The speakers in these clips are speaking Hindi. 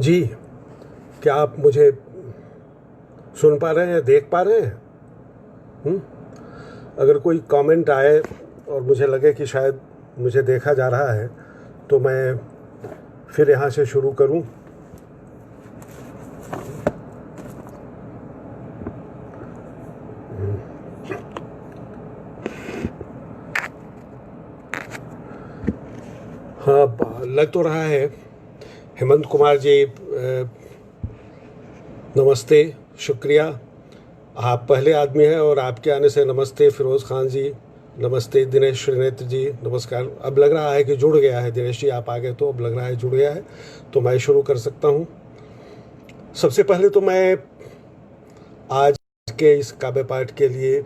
जी, क्या आप मुझे सुन पा रहे हैं, देख पा रहे हैं? अगर कोई कमेंट आए और मुझे लगे कि शायद मुझे देखा जा रहा है, तो मैं फिर यहाँ से शुरू करूँ। हाँ, लग तो रहा है। हेमंत कुमार जी, नमस्ते, शुक्रिया। आप पहले आदमी हैं और आपके आने से नमस्ते फिरोज़ खान जी, नमस्ते दिनेश श्रीनेत्र जी, नमस्कार। अब लग रहा है कि जुड़ गया है। दिनेश जी आप आ गए तो अब लग रहा है जुड़ गया है, तो मैं शुरू कर सकता हूँ। सबसे पहले तो मैं आज के इस काव्य पाठ के लिए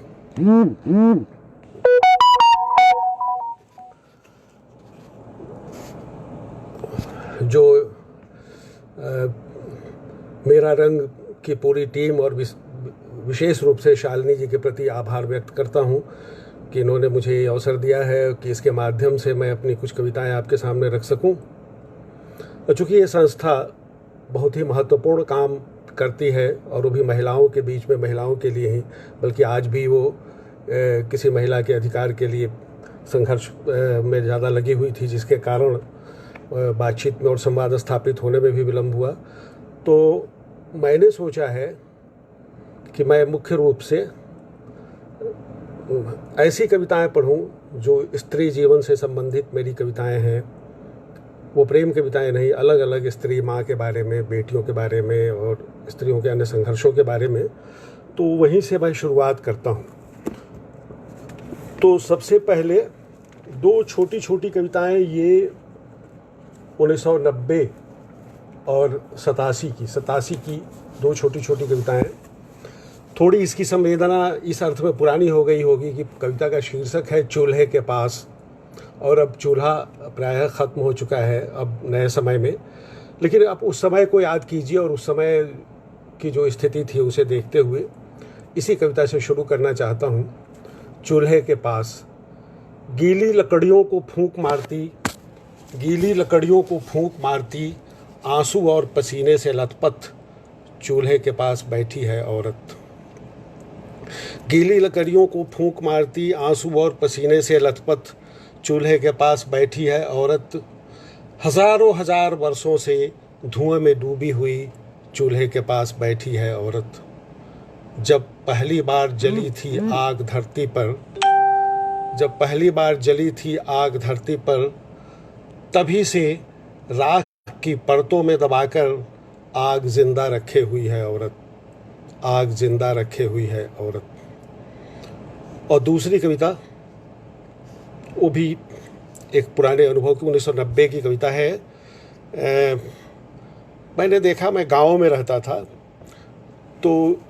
जो मेरा रंग की पूरी टीम और विशेष रूप से शालिनी जी के प्रति आभार व्यक्त करता हूँ कि इन्होंने मुझे ये अवसर दिया है कि इसके माध्यम से मैं अपनी कुछ कविताएं आपके सामने रख सकूं। चूँकि ये संस्था बहुत ही महत्वपूर्ण काम करती है और वो भी महिलाओं के बीच में, महिलाओं के लिए ही, बल्कि आज भी वो किसी महिला के अधिकार के लिए संघर्ष में ज़्यादा लगी हुई थी, जिसके कारण बातचीत में और संवाद स्थापित होने में भी विलम्ब हुआ। तो मैंने सोचा है कि मैं मुख्य रूप से ऐसी कविताएं पढ़ूं जो स्त्री जीवन से संबंधित मेरी कविताएं हैं। वो प्रेम कविताएं नहीं, अलग अलग स्त्री, माँ के बारे में, बेटियों के बारे में और स्त्रियों के अन्य संघर्षों के बारे में। तो वहीं से मैं शुरुआत करता हूँ। तो सबसे पहले दो छोटी छोटी कविताएं, ये 1990 और 87 की दो छोटी छोटी कविताएं। थोड़ी इसकी संवेदना इस अर्थ में पुरानी हो गई होगी कि कविता का शीर्षक है चूल्हे के पास, और अब चूल्हा प्रायः ख़त्म हो चुका है अब नए समय में। लेकिन आप उस समय को याद कीजिए और उस समय की जो स्थिति थी उसे देखते हुए इसी कविता से शुरू करना चाहता हूँ। चूल्हे के पास। गीली लकड़ियों को फूंक मारती आंसू और पसीने से लथपथ चूल्हे के पास बैठी है औरत। गीली लकड़ियों को फूंक मारती आंसू और पसीने से लथपथ चूल्हे के पास बैठी है औरत। हजारों हजार वर्षों से धुएं में डूबी हुई चूल्हे के पास बैठी है औरत। जब पहली बार जली थी आग धरती पर, तभी से राख की परतों में दबाकर आग जिंदा रखे हुई है औरत। और दूसरी कविता, वो भी एक पुराने अनुभव की 1990 की कविता है। मैंने देखा, मैं गांव में रहता था, तो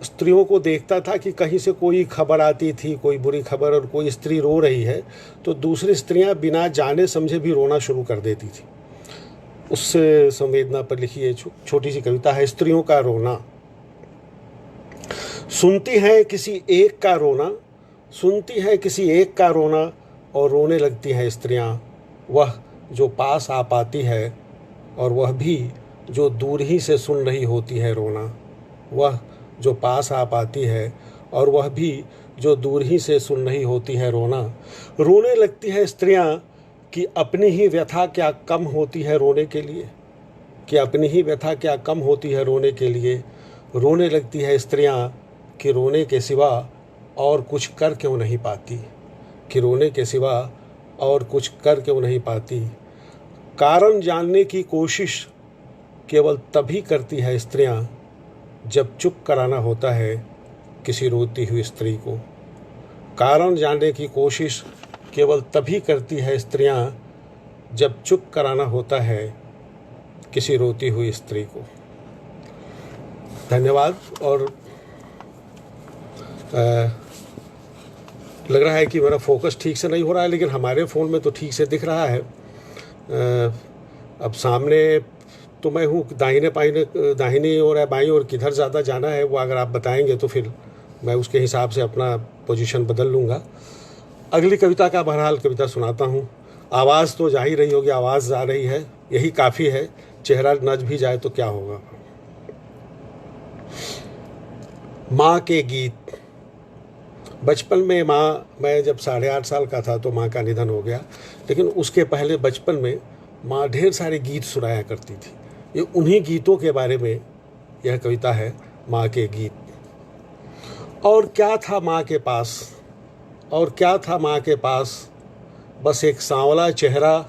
स्त्रियों को देखता था कि कहीं से कोई खबर आती थी, कोई बुरी खबर, और कोई स्त्री रो रही है तो दूसरी स्त्रियां बिना जाने समझे भी रोना शुरू कर देती थी। उस संवेदना पर लिखी ये छोटी सी कविता है, स्त्रियों का रोना। सुनती है किसी एक का रोना और रोने लगती हैं स्त्रियां। वह जो पास आ पाती है और वह भी जो दूर ही से सुन रही होती है रोना। वह जो पास आ पाती है और वह भी जो दूर ही से सुन रही होती है रोना। रोने लगती है स्त्रियां कि अपनी ही व्यथा क्या कम होती है रोने के लिए। रोने लगती है स्त्रियां कि रोने के सिवा और कुछ कर क्यों नहीं पाती। कारण जानने की कोशिश केवल तभी करती है स्त्रियां जब चुप कराना होता है किसी रोती हुई स्त्री को। कारण जानने की कोशिश केवल तभी करती है स्त्रियां जब चुप कराना होता है किसी रोती हुई स्त्री को। धन्यवाद। और लग रहा है कि मेरा फोकस ठीक से नहीं हो रहा है, लेकिन हमारे फ़ोन में तो ठीक से दिख रहा है। अब सामने तो मैं हूँ, दाहिनी ओर है, बाईं ओर किधर ज़्यादा जाना है वो अगर आप बताएंगे तो फिर मैं उसके हिसाब से अपना पोजीशन बदल लूँगा। अगली कविता का बहरहाल कविता सुनाता हूँ। आवाज़ तो जा ही रही होगी, आवाज़ आ रही है, यही काफ़ी है चेहरा नच भी जाए तो क्या होगा। माँ के गीत। बचपन में मैं जब 8.5 साल का था तो माँ का निधन हो गया, लेकिन उसके पहले बचपन में माँ ढेर सारे गीत सुनाया करती थी। ये उन्हीं गीतों के बारे में यह कविता है, माँ के गीत। और क्या था माँ के पास, और क्या था माँ के पास, बस एक सांवला चेहरा,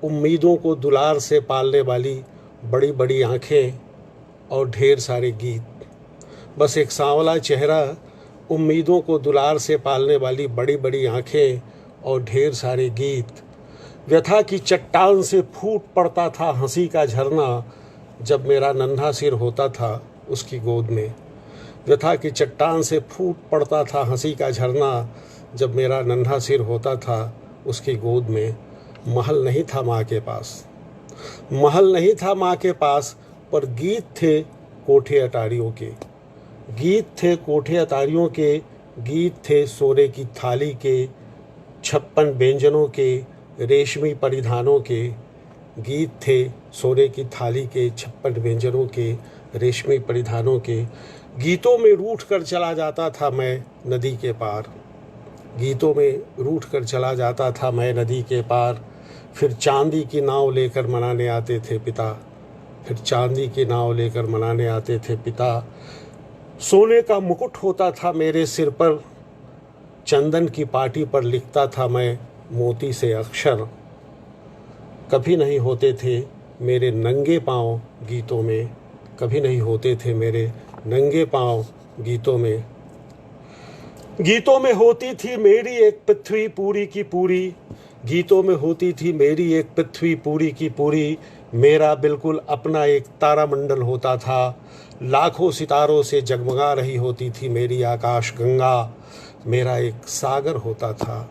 उम्मीदों को दुलार से पालने वाली बड़ी बड़ी आँखें और ढेर सारे गीत। बस एक सांवला चेहरा, उम्मीदों को दुलार से पालने वाली बड़ी बड़ी आँखें और ढेर सारे गीत। व्यथा की चट्टान से फूट पड़ता था हंसी का झरना, जब मेरा नन्हा सिर होता था उसकी गोद में। व्यथा की चट्टान से फूट पड़ता था हंसी का झरना, जब मेरा नन्हा सिर होता था उसकी गोद में। महल नहीं था माँ के पास, महल नहीं था माँ के पास, पर गीत थे कोठे अटारियों के। गीत थे कोठे अटारियों के, गीत थे सोने की थाली के, 56 व्यंजनों के, रेशमी परिधानों के। गीत थे सोने की थाली के, 56 व्यंजनों के, रेशमी परिधानों के। गीतों में रूठ कर चला जाता था मैं नदी के पार, गीतों में रूठ कर चला जाता था मैं नदी के पार। फिर चांदी की नाव लेकर मनाने आते थे पिता, फिर चांदी की नाव लेकर मनाने आते थे पिता। सोने का मुकुट होता था मेरे सिर पर, चंदन की पाटी पर लिखता था मैं मोती से अक्षर। कभी नहीं होते थे मेरे नंगे पाँव गीतों में, कभी नहीं होते थे मेरे नंगे पाँव गीतों में। गीतों में होती थी मेरी एक पृथ्वी पूरी की पूरी, गीतों में होती थी मेरी एक पृथ्वी पूरी की पूरी। मेरा बिल्कुल अपना एक तारामंडल होता था, लाखों सितारों से जगमगा रही होती थी मेरी आकाश गंगा। मेरा एक सागर होता था,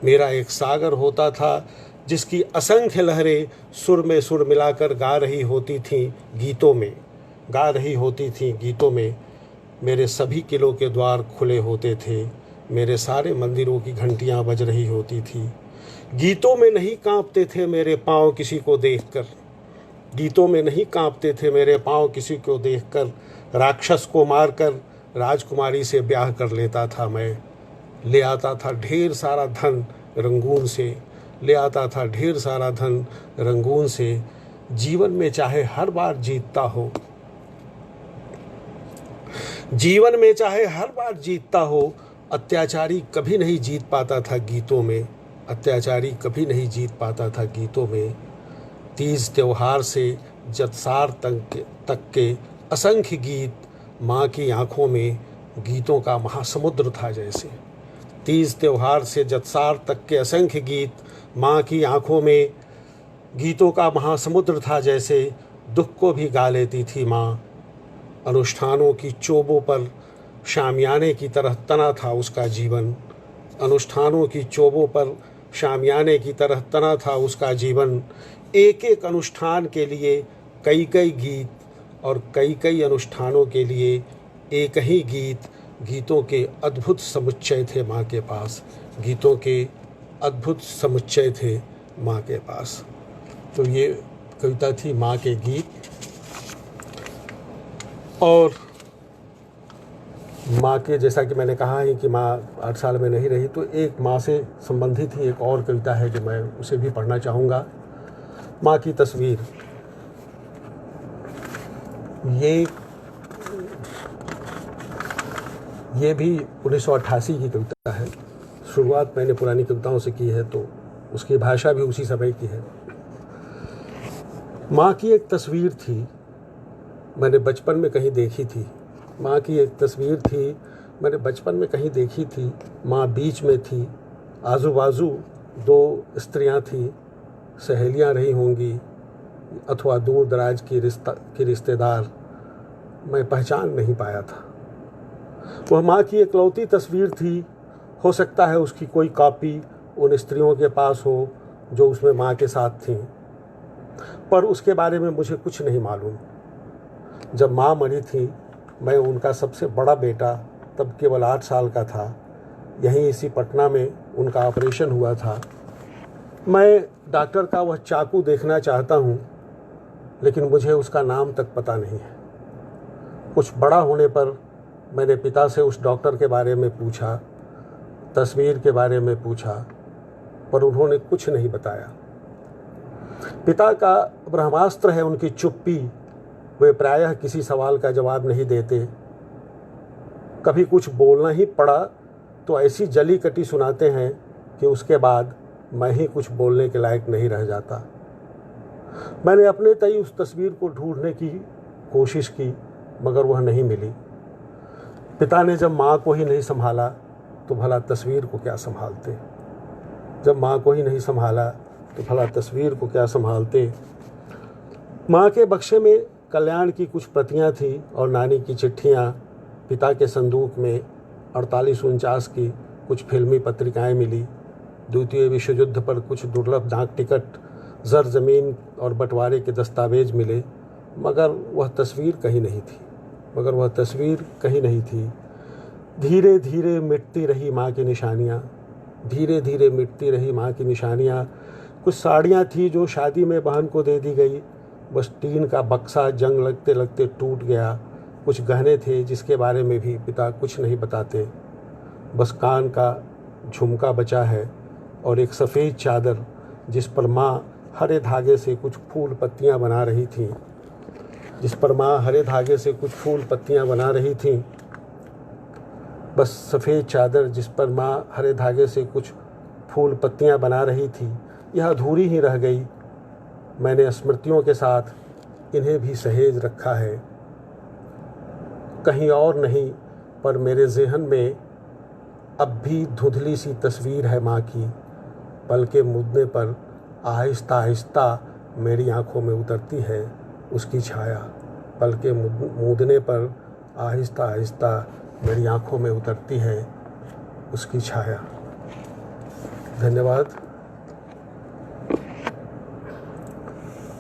मेरा एक सागर होता था, जिसकी असंख्य लहरें सुर में सुर मिलाकर गा रही होती थीं गीतों में, गा रही होती थीं गीतों में। मेरे सभी किलों के द्वार खुले होते थे, मेरे सारे मंदिरों की घंटियां बज रही होती थी। गीतों में नहीं कांपते थे मेरे पाँव किसी को देखकर, गीतों में नहीं कांपते थे मेरे पाँव किसी को देखकर। राक्षस को मारकर राजकुमारी से ब्याह कर लेता था मैं, ले आता था ढेर सारा धन रंगून से, ले आता था ढेर सारा धन रंगून से। जीवन में चाहे हर बार जीतता हो, जीवन में चाहे हर बार जीतता हो, अत्याचारी कभी नहीं जीत पाता था गीतों में, अत्याचारी कभी नहीं जीत पाता था गीतों में। तीज त्योहार से जतसार तक के असंख्य गीत, माँ की आँखों में गीतों का महासमुद्र था जैसे। तीज त्योहार से जतसार तक के असंख्य गीत, माँ की आँखों में गीतों का महासमुद्र था जैसे। दुख को भी गा लेती थी माँ, अनुष्ठानों की चोबों पर शामियाने की तरह तना था उसका जीवन। अनुष्ठानों की चोबों पर शामियाने की तरह तना था उसका जीवन। एक एक अनुष्ठान के लिए कई कई गीत, और कई कई अनुष्ठानों के लिए एक ही गीत। गीतों के अद्भुत समुच्चय थे माँ के पास, गीतों के अद्भुत समुच्चय थे माँ के पास। तो ये कविता थी माँ के गीत। और माँ के, जैसा कि मैंने कहा है कि माँ 8 साल में नहीं रही, तो एक माँ से संबंधित ही एक और कविता है जो मैं उसे भी पढ़ना चाहूँगा। माँ की तस्वीर। ये भी 1988 की कविता है। शुरुआत मैंने पुरानी कविताओं से की है, तो उसकी भाषा भी उसी समय की है। माँ की एक तस्वीर थी, मैंने बचपन में कहीं देखी थी। माँ की एक तस्वीर थी, मैंने बचपन में कहीं देखी थी। माँ बीच में थी, आजू बाजू 2 स्त्रियाँ थीं, सहेलियाँ रही होंगी अथवा दूर दराज की रिश्तेदार, मैं पहचान नहीं पाया था। वह माँ की इकलौती तस्वीर थी। हो सकता है उसकी कोई कॉपी उन स्त्रियों के पास हो जो उसमें माँ के साथ थीं, पर उसके बारे में मुझे कुछ नहीं मालूम। जब माँ मरी थी, मैं उनका सबसे बड़ा बेटा तब केवल 8 साल का था। यहीं इसी पटना में उनका ऑपरेशन हुआ था। मैं डॉक्टर का वह चाकू देखना चाहता हूँ लेकिन मुझे उसका नाम तक पता नहीं है। कुछ बड़ा होने पर मैंने पिता से उस डॉक्टर के बारे में पूछा, तस्वीर के बारे में पूछा, पर उन्होंने कुछ नहीं बताया। पिता का ब्रह्मास्त्र है उनकी चुप्पी। वे प्रायः किसी सवाल का जवाब नहीं देते। कभी कुछ बोलना ही पड़ा तो ऐसी जली कटी सुनाते हैं कि उसके बाद मैं ही कुछ बोलने के लायक नहीं रह जाता। मैंने अपने तय उस तस्वीर को ढूंढने की कोशिश की, मगर वह नहीं मिली। पिता ने जब माँ को ही नहीं संभाला तो भला तस्वीर को क्या संभालते। जब माँ को ही नहीं संभाला तो भला तस्वीर को क्या संभालते। माँ के बक्से में कल्याण की कुछ प्रतियाँ थीं और नानी की चिट्ठियाँ। पिता के संदूक में 48-49 की कुछ फिल्मी पत्रिकाएं मिली। द्वितीय विश्व युद्ध पर कुछ दुर्लभ डाक टिकट, जर ज़मीन और बंटवारे के दस्तावेज मिले, मगर वह तस्वीर कहीं नहीं थी। धीरे धीरे मिटती रही माँ की निशानियाँ। धीरे धीरे मिटती रही माँ की निशानियाँ। कुछ साड़ियाँ थी जो शादी में बहन को दे दी गई, बस टीन का बक्सा जंग लगते लगते टूट गया। कुछ गहने थे जिसके बारे में भी पिता कुछ नहीं बताते, बस कान का झुमका बचा है और एक सफ़ेद चादर जिस पर माँ हरे धागे से कुछ फूल पत्तियाँ बना रही थी। बस सफ़ेद चादर जिस पर माँ हरे धागे से कुछ फूल पत्तियाँ बना रही थी, यह अधूरी ही रह गई। मैंने स्मृतियों के साथ इन्हें भी सहेज रखा है। कहीं और नहीं, पर मेरे ज़हन में अब भी धुंधली सी तस्वीर है माँ की। पलके मूंदने पर आहिस्ता आहिस्ता मेरी आँखों में उतरती है उसकी छाया। पलके मूंदने पर आहिस्ता आहिस्ता मेरी आँखों में उतरती है उसकी छाया। धन्यवाद।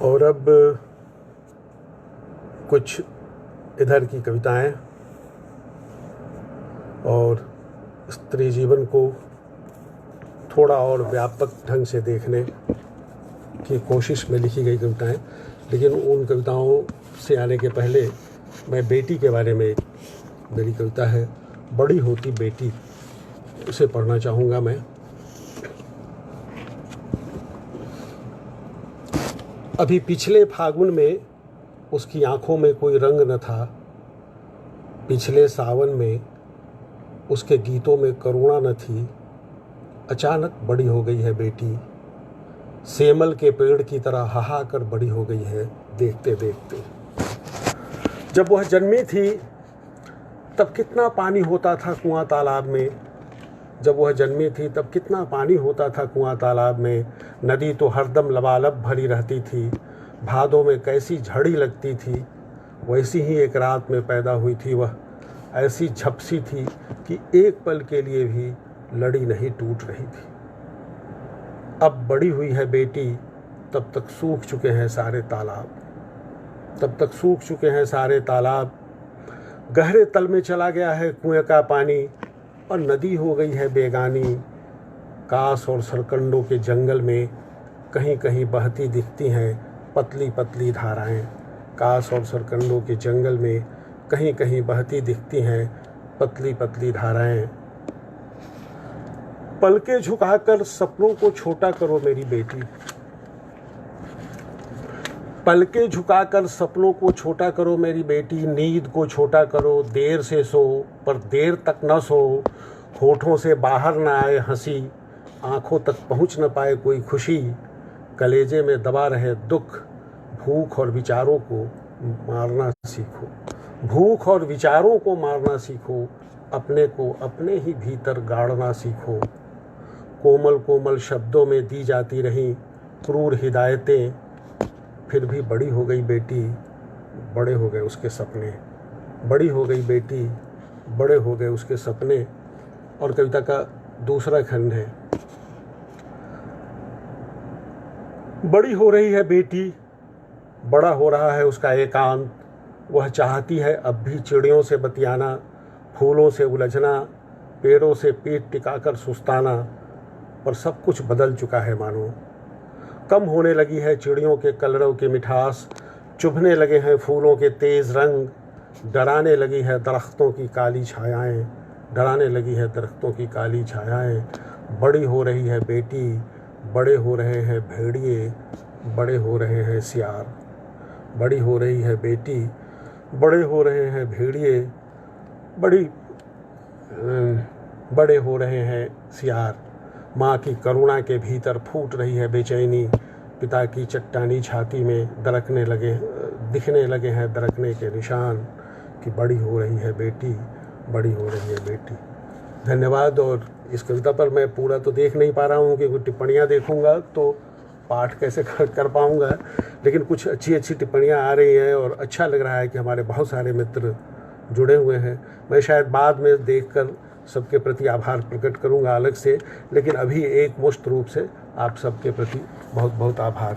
और अब कुछ इधर की कविताएं और स्त्री जीवन को थोड़ा और व्यापक ढंग से देखने की कोशिश में लिखी गई कविताएं। लेकिन उन कविताओं से आने के पहले मैं बेटी के बारे में, मेरी कविता है बड़ी होती बेटी, उसे पढ़ना चाहूँगा मैं। अभी पिछले फागुन में उसकी आँखों में कोई रंग न था। पिछले सावन में उसके गीतों में करुणा न थी। अचानक बड़ी हो गई है बेटी, सेमल के पेड़ की तरह हाहा कर बड़ी हो गई है देखते देखते। जब वह जन्मी थी तब कितना पानी होता था कुआं तालाब में। जब वह जन्मी थी तब कितना पानी होता था कुआं तालाब में। नदी तो हरदम लबालब भरी रहती थी। भादों में कैसी झड़ी लगती थी। वैसी ही एक रात में पैदा हुई थी वह। ऐसी झपसी थी कि एक पल के लिए भी लड़ी नहीं टूट रही थी। अब बड़ी हुई है बेटी, तब तक सूख चुके हैं सारे तालाब। गहरे तल में चला गया है कुएं का पानी और नदी हो गई है बेगानी। कास और सरकंडों के जंगल में कहीं कहीं बहती दिखती हैं पतली पतली धाराएं। कास और सरकंडों के जंगल में कहीं कहीं बहती दिखती हैं पतली पतली धाराएं। पलके झुकाकर सपनों को छोटा करो मेरी बेटी। पलके झुकाकर सपनों को छोटा करो मेरी बेटी। नींद को छोटा करो, देर से सो पर देर तक न सो। होठों से बाहर न आए हंसी, आंखों तक पहुंच न पाए कोई खुशी। कलेजे में दबा रहे दुख, भूख और विचारों को मारना सीखो। अपने को अपने ही भीतर गाड़ना सीखो। कोमल कोमल शब्दों में दी जाती रहीं क्रूर हिदायतें, फिर भी बड़ी हो गई बेटी, बड़े हो गए उसके सपने। बड़ी हो गई बेटी, बड़े हो गए उसके सपने। और कविता का दूसरा खंड है। बड़ी हो रही है बेटी, बड़ा हो रहा है उसका एकांत। वह चाहती है अब भी चिड़ियों से बतियाना, फूलों से उलझना, पेड़ों से पीठ टिकाकर सुस्ताना। पर सब कुछ बदल चुका है मानो। कम होने लगी है चिड़ियों के कलरव की मिठास, चुभने लगे हैं फूलों के तेज़ रंग, डराने लगी है दरख्तों की काली छायाएं, डराने लगी है दरख्तों की काली छायाएं। बड़ी हो रही है बेटी, बड़े हो रहे हैं भेड़िए, बड़े हो रहे हैं सियार। बड़ी हो रही है बेटी, बड़े हो रहे हैं भेड़िए, बड़े हो रहे हैं सियार। माँ की करुणा के भीतर फूट रही है बेचैनी, पिता की चट्टानी छाती में दिखने लगे हैं दरकने के निशान कि बड़ी हो रही है बेटी, बड़ी हो रही है बेटी। धन्यवाद। और इस कविता पर मैं पूरा तो देख नहीं पा रहा हूँ क्योंकि टिप्पणियाँ देखूँगा तो पाठ कैसे कर पाऊँगा, लेकिन कुछ अच्छी अच्छी टिप्पणियाँ आ रही हैं और अच्छा लग रहा है कि हमारे बहुत सारे मित्र जुड़े हुए हैं। मैं शायद बाद में देखकर सबके प्रति आभार प्रकट करूंगा अलग से, लेकिन अभी एक मुश्त रूप से आप सबके प्रति बहुत बहुत आभार।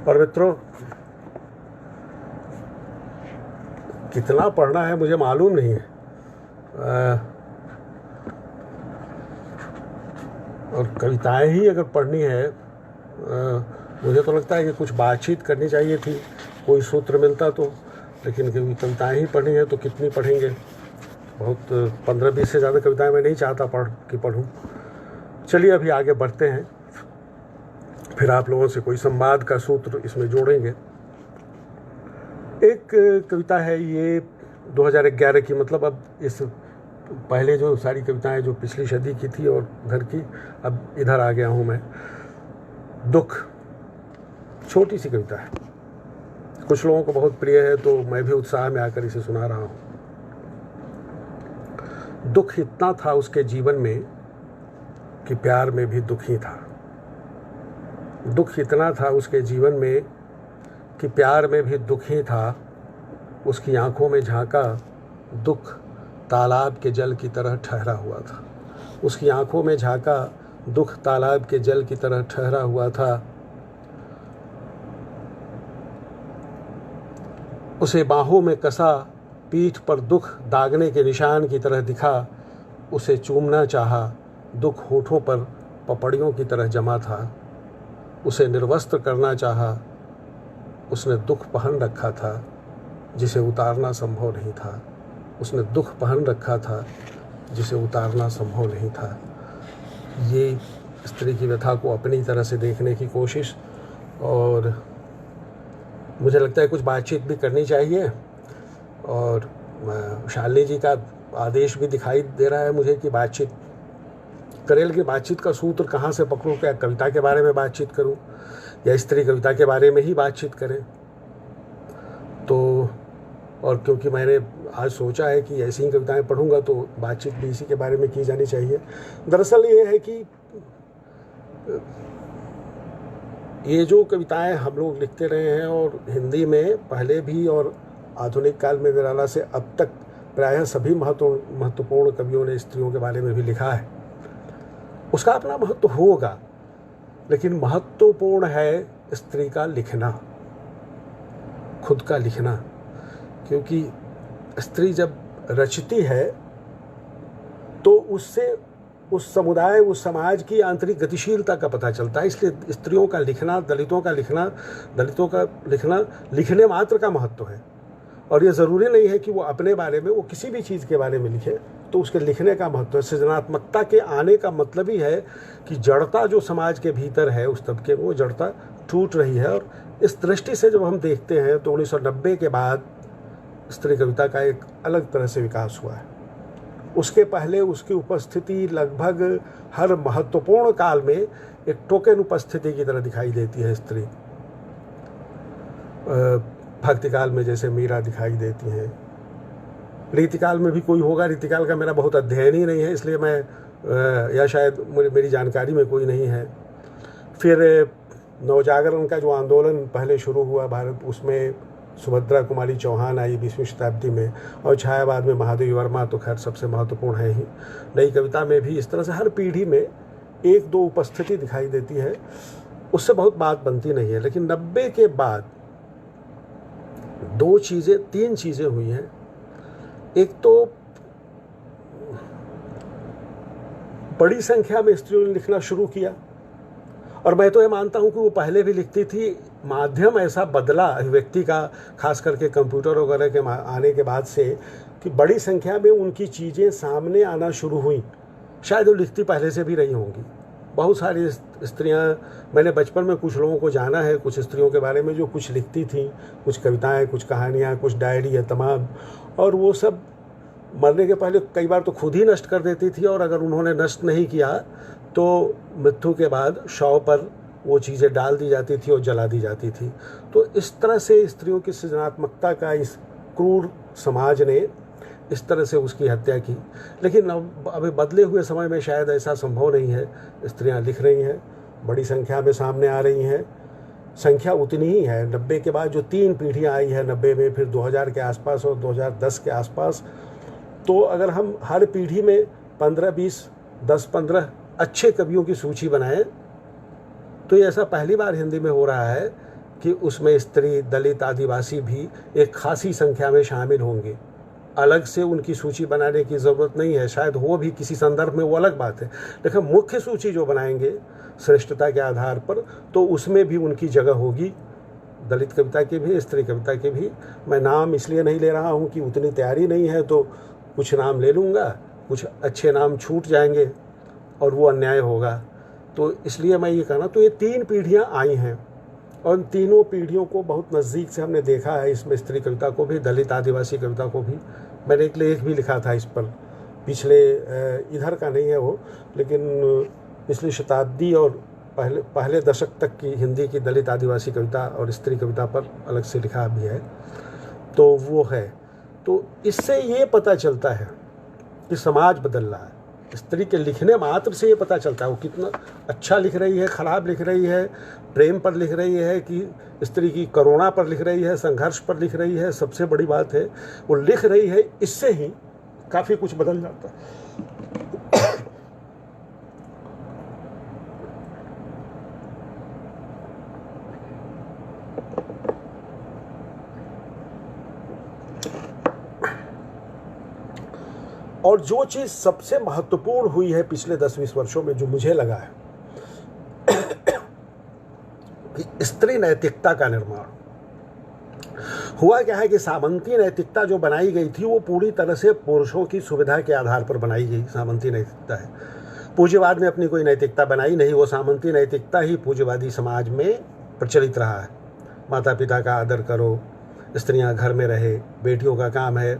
और मित्रों, कितना पढ़ना है मुझे मालूम नहीं है, और कविताएं ही अगर पढ़नी है, मुझे तो लगता है कि कुछ बातचीत करनी चाहिए थी, कोई सूत्र मिलता तो, लेकिन क्योंकि कविताएं ही पढ़नी है तो कितनी पढ़ेंगे। बहुत 15-20 से ज़्यादा कविताएं मैं नहीं चाहता पढ़ूं। चलिए अभी आगे बढ़ते हैं, फिर आप लोगों से कोई संवाद का सूत्र इसमें जोड़ेंगे। एक कविता है ये 2011 की, मतलब अब इस पहले जो सारी कविताएं जो पिछली सदी की थी और उधर की, अब इधर आ गया हूँ मैं। दुख, छोटी सी कविता है, कुछ लोगों को बहुत प्रिय है तो मैं भी उत्साह में आकर इसे सुना रहा हूँ। दुख इतना था उसके जीवन में कि प्यार में भी दुख ही था। दुख इतना था उसके जीवन में कि प्यार में भी दुख ही था। उसकी आंखों में झांका दुख तालाब के जल की तरह ठहरा हुआ था। उसकी आंखों में झांका दुख तालाब के जल की तरह ठहरा हुआ था। उसे बाहों में कसा, पीठ पर दुख दागने के निशान की तरह दिखा। उसे चूमना चाहा, दुख होठों पर पपड़ियों की तरह जमा था। उसे निर्वस्त्र करना चाहा, उसने दुख पहन रखा था जिसे उतारना संभव नहीं था। उसने दुख पहन रखा था जिसे उतारना संभव नहीं था। ये स्त्री की व्यथा को अपनी तरह से देखने की कोशिश, और मुझे लगता है कुछ बातचीत भी करनी चाहिए। और शालिनी जी का आदेश भी दिखाई दे रहा है मुझे कि बातचीत करें, लेकिन बातचीत का सूत्र कहाँ से पकड़ूं? क्या कविता के बारे में बातचीत करूं या स्त्री कविता के बारे में ही बातचीत करें? तो और क्योंकि मैंने आज सोचा है कि ऐसी ही कविताएं पढ़ूंगा तो बातचीत भी इसी के बारे में की जानी चाहिए। दरअसल ये है कि ये जो कविताएं हम लोग लिखते रहे हैं, और हिंदी में पहले भी और आधुनिक काल में निराला से अब तक प्रायः सभी महत्वपूर्ण कवियों ने स्त्रियों के बारे में भी लिखा है। उसका अपना महत्व होगा, लेकिन महत्वपूर्ण है स्त्री का लिखना, खुद का लिखना। क्योंकि स्त्री जब रचती है तो उससे उस समुदाय, उस समाज की आंतरिक गतिशीलता का पता चलता है। इसलिए स्त्रियों का लिखना, दलितों का लिखना लिखने मात्र का महत्व है। और ये ज़रूरी नहीं है कि वो अपने बारे में, वो किसी भी चीज़ के बारे में लिखे तो उसके लिखने का महत्व है। सृजनात्मकता के आने का मतलब ही है कि जड़ता जो समाज के भीतर है, उस तबके में वो जड़ता टूट रही है। और इस दृष्टि से जब हम देखते हैं तो 1990 के बाद स्त्री कविता का एक अलग तरह से विकास हुआ है। उसके पहले उसकी उपस्थिति लगभग हर महत्वपूर्ण काल में एक टोकन उपस्थिति की तरह दिखाई देती है स्त्री। भक्तिकाल में जैसे मीरा दिखाई देती हैं, रीतिकाल में भी कोई होगा। रीतिकाल का मेरा बहुत अध्ययन ही नहीं है, इसलिए मैं या शायद मेरी जानकारी में कोई नहीं है। फिर नवजागरण का जो आंदोलन पहले शुरू हुआ भारत, उसमें सुभद्रा कुमारी चौहान आई 20वीं शताब्दी में, और छायावाद में महादेवी वर्मा तो खैर सबसे महत्वपूर्ण है ही। नई कविता में भी इस तरह से हर पीढ़ी में एक दो उपस्थिति दिखाई देती है, उससे बहुत बात बनती नहीं है। लेकिन 90 के बाद तीन चीज़ें हुई हैं। एक तो बड़ी संख्या में स्त्रियों ने लिखना शुरू किया, और मैं तो ये मानता हूँ कि वो पहले भी लिखती थी, माध्यम ऐसा बदला अभिव्यक्ति का, खास करके कंप्यूटर वगैरह के आने के बाद से, कि बड़ी संख्या में उनकी चीज़ें सामने आना शुरू हुई। शायद वो लिखती पहले से भी रही होंगी। बहुत सारी स्त्रियां, मैंने बचपन में कुछ लोगों को जाना है, कुछ स्त्रियों के बारे में जो कुछ लिखती थी, कुछ कविताएं, कुछ कहानियां, कुछ डायरी है तमाम, और वो सब मरने के पहले कई बार तो खुद ही नष्ट कर देती थी, और अगर उन्होंने नष्ट नहीं किया तो मृत्यु के बाद शव पर वो चीज़ें डाल दी जाती थी और जला दी जाती थी। तो इस तरह से स्त्रियों की सृजनात्मकता का इस क्रूर समाज ने इस तरह से उसकी हत्या की। लेकिन अब अभी बदले हुए समय में शायद ऐसा संभव नहीं है। स्त्रियां लिख रही हैं, बड़ी संख्या में सामने आ रही हैं, संख्या उतनी ही है। 90 के बाद जो 3 पीढ़ियां आई है, 90 में, फिर 2000 के आसपास और 2010 के आसपास, तो अगर हम हर पीढ़ी में 15-20, 10-15 अच्छे कवियों की सूची बनाएं, तो ये ऐसा पहली बार हिंदी में हो रहा है कि उसमें स्त्री, दलित, आदिवासी भी एक खासी संख्या में शामिल होंगे। अलग से उनकी सूची बनाने की ज़रूरत नहीं है, शायद वो भी किसी संदर्भ में, वो अलग बात है। लेकिन मुख्य सूची जो बनाएंगे श्रेष्ठता के आधार पर, तो उसमें भी उनकी जगह होगी, दलित कविता की भी, स्त्री कविता की भी। मैं नाम इसलिए नहीं ले रहा हूँ कि उतनी तैयारी नहीं है, तो कुछ नाम ले लूँगा, कुछ अच्छे नाम छूट जाएंगे और वो अन्याय होगा। तो इसलिए मैं ये कहना, तो ये 3 पीढ़ियाँ आई हैं, और इन तीनों पीढ़ियों को बहुत नज़दीक से हमने देखा है। इसमें स्त्री कविता को भी, दलित आदिवासी कविता को भी। मैंने एक लेख भी लिखा था इस पर, पिछले, इधर का नहीं है वो, लेकिन पिछली शताब्दी और पहले दशक तक की हिंदी की दलित आदिवासी कविता और स्त्री कविता पर अलग से लिखा भी है। तो वो है, तो इससे ये पता चलता है कि समाज बदल रहा है। स्त्री के लिखने मात्र से ये पता चलता है वो कितना अच्छा लिख रही है, ख़राब लिख रही है, प्रेम पर लिख रही है कि स्त्री की करुणा पर लिख रही है, संघर्ष पर लिख रही है। सबसे बड़ी बात है वो लिख रही है, इससे ही काफ़ी कुछ बदल जाता है। और जो चीज़ सबसे महत्वपूर्ण हुई है पिछले 10-20 वर्षों में, जो मुझे लगा है कि स्त्री नैतिकता का निर्माण हुआ। क्या है कि सामंती नैतिकता जो बनाई गई थी, वो पूरी तरह से पुरुषों की सुविधा के आधार पर बनाई गई सामंती नैतिकता है। पूज्यवाद ने अपनी कोई नैतिकता बनाई नहीं, वो सामंती नैतिकता ही पूज्यवादी समाज में प्रचलित रहा है। माता पिता का आदर करो, स्त्रियां घर में रहे, बेटियों का काम है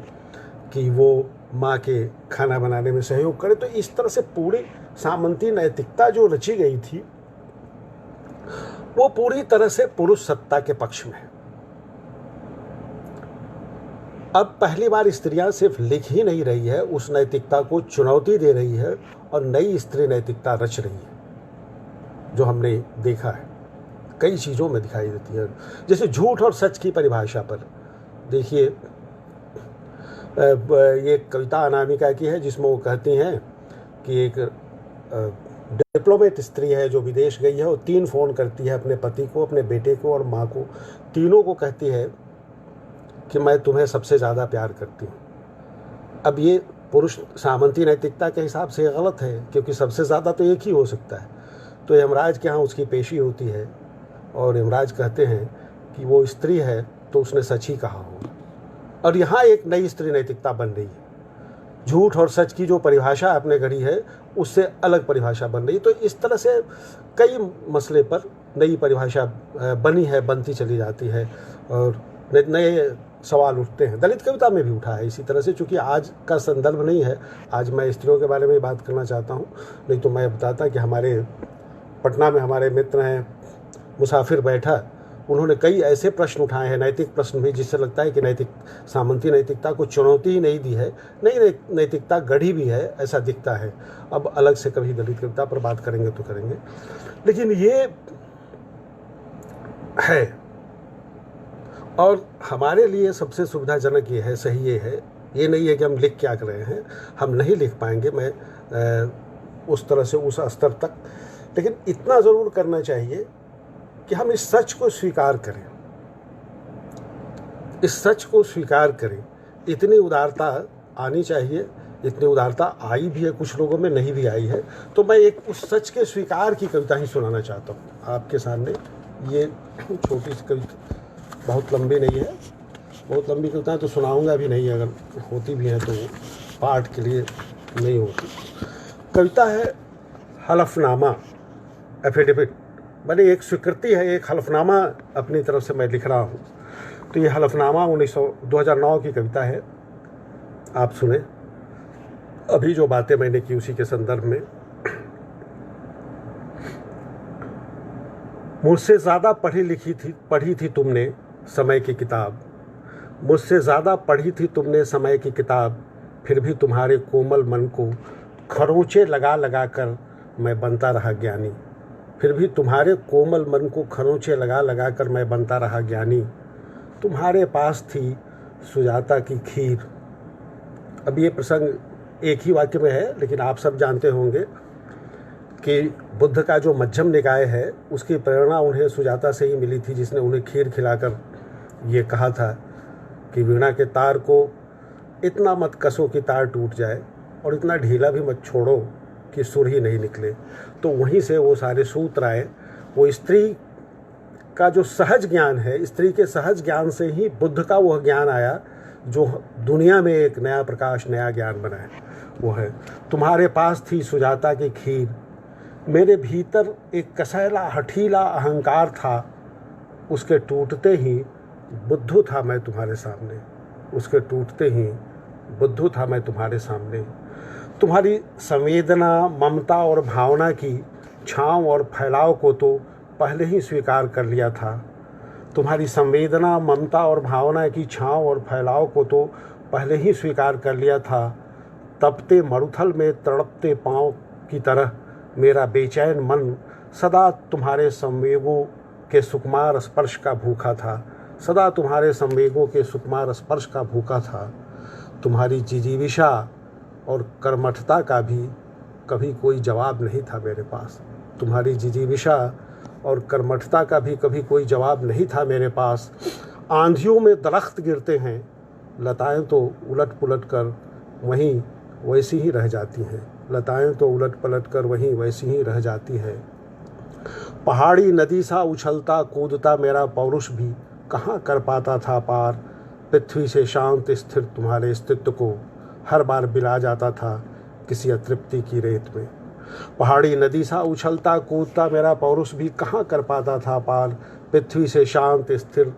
कि वो माँ के खाना बनाने में सहयोग करे। तो इस तरह से पूरी सामंती नैतिकता जो रची गई थी, वो पूरी तरह से पुरुष सत्ता के पक्ष में है। अब पहली बार स्त्रियां सिर्फ लिख ही नहीं रही है, उस नैतिकता को चुनौती दे रही है और नई स्त्री नैतिकता रच रही है, जो हमने देखा है कई चीज़ों में दिखाई देती है। जैसे झूठ और सच की परिभाषा पर देखिए, ये कविता अनामिका की है, जिसमें वो कहती हैं कि एक डिप्लोमेट स्त्री है जो विदेश गई है, और 3 फ़ोन करती है अपने पति को, अपने बेटे को और माँ को। तीनों को कहती है कि मैं तुम्हें सबसे ज़्यादा प्यार करती हूँ। अब ये पुरुष सामंती नैतिकता के हिसाब से गलत है, क्योंकि सबसे ज़्यादा तो एक ही हो सकता है। तो यमराज के यहाँ उसकी पेशी होती है और यमराज कहते हैं कि वो स्त्री है तो उसने सच ही कहा होगा। और यहाँ एक नई स्त्री नैतिकता बन रही है। झूठ और सच की जो परिभाषा आपने गढ़ी है, उससे अलग परिभाषा बन रही है। तो इस तरह से कई मसले पर नई परिभाषा बनी है, बनती चली जाती है, और नए सवाल उठते हैं। दलित कविता में भी उठा है इसी तरह से। चूँकि आज का संदर्भ नहीं है, आज मैं स्त्रियों के बारे में बात करना चाहता हूँ, नहीं तो मैं बताता कि हमारे पटना में हमारे मित्र हैं मुसाफिर बैठा, उन्होंने कई ऐसे प्रश्न उठाए हैं, नैतिक प्रश्न भी, जिससे लगता है कि सामंती नैतिकता को चुनौती ही नहीं दी है, नई नैतिकता गढ़ी भी है, ऐसा दिखता है। अब अलग से कभी दलित कविता पर बात करेंगे तो करेंगे, लेकिन ये है। और हमारे लिए सबसे सुविधाजनक ये है, सही ये है, ये नहीं है कि हम लिख क्या कर रहे हैं, हम नहीं लिख पाएंगे मैं उस तरह से, उस स्तर तक, लेकिन इतना ज़रूर करना चाहिए कि हम इस सच को स्वीकार करें, इस सच को स्वीकार करें। इतनी उदारता आनी चाहिए इतनी उदारता आई भी है कुछ लोगों में, नहीं भी आई है। तो मैं एक उस सच के स्वीकार की कविता ही सुनाना चाहता हूँ आपके सामने। ये छोटी सी कविता, बहुत लंबी नहीं है, बहुत लंबी कविताएं तो सुनाऊंगा भी नहीं, अगर होती भी हैं तो पाठ के लिए नहीं होती। कविता है हलफनामा, एफिडेविट, मैंने एक स्वीकृति है, एक हलफनामा अपनी तरफ से मैं लिख रहा हूँ। तो ये हलफनामा 2009 की कविता है, आप सुने। अभी जो बातें मैंने की उसी के संदर्भ में। मुझसे ज़्यादा पढ़ी थी तुमने समय की किताब, मुझसे ज़्यादा पढ़ी थी तुमने समय की किताब, फिर भी तुम्हारे कोमल मन को खरोंचे लगा लगा कर मैं बनता रहा ज्ञानी, फिर भी तुम्हारे कोमल मन को खरोंचे लगा लगा कर मैं बनता रहा ज्ञानी। तुम्हारे पास थी सुजाता की खीर। अब ये प्रसंग एक ही वाक्य में है, लेकिन आप सब जानते होंगे कि बुद्ध का जो मध्यम निकाय है उसकी प्रेरणा उन्हें सुजाता से ही मिली थी, जिसने उन्हें खीर खिलाकर ये कहा था कि वीणा के तार को इतना मत कसो कि तार टूट जाए, और इतना ढीला भी मत छोड़ो कि सुर ही नहीं निकले। तो वहीं से वो सारे सूत्र आए। वो स्त्री का जो सहज ज्ञान है, स्त्री के सहज ज्ञान से ही बुद्ध का वह ज्ञान आया जो दुनिया में एक नया प्रकाश, नया ज्ञान बनाए। वो है, तुम्हारे पास थी सुजाता की खीर, मेरे भीतर एक कसैला हठीला अहंकार था, उसके टूटते ही बुद्धू था मैं तुम्हारे सामने, उसके टूटते ही बुद्धू था मैं तुम्हारे सामने। तुम्हारी संवेदना, ममता और भावना की छाँव और फैलाव को तो पहले ही स्वीकार कर लिया था। तुम्हारी संवेदना, ममता और भावना की छाँव और फैलाव को तो पहले ही स्वीकार कर लिया था। तपते मरुथल में तड़पते पाँव की तरह मेरा बेचैन मन सदा तुम्हारे संवेगों के सुकुमार स्पर्श का भूखा था, सदा तुम्हारे संवेगों के सुकुमार स्पर्श का भूखा था। तुम्हारी जिजीविषा और कर्मठता का भी कभी कोई जवाब नहीं था मेरे पास, तुम्हारी जिजीविषा और कर्मठता का भी कभी कोई जवाब नहीं था मेरे पास। आंधियों में दरख्त गिरते हैं, लताएं तो उलट पुलट कर वहीं वैसी ही रह जाती हैं, लताएं तो उलट पलट कर वहीं वैसी ही रह जाती है। पहाड़ी नदी सा उछलता कूदता मेरा पौरुष भी कहाँ कर पाता था पार, पृथ्वी से शांत स्थिर तुम्हारे अस्तित्व को हर बार बिला जाता था किसी अतृप्ति की रेत में। पहाड़ी नदी सा उछलता कूदता मेरा पौरुष भी कहाँ कर पाता था पार, पृथ्वी से शांत स्थिर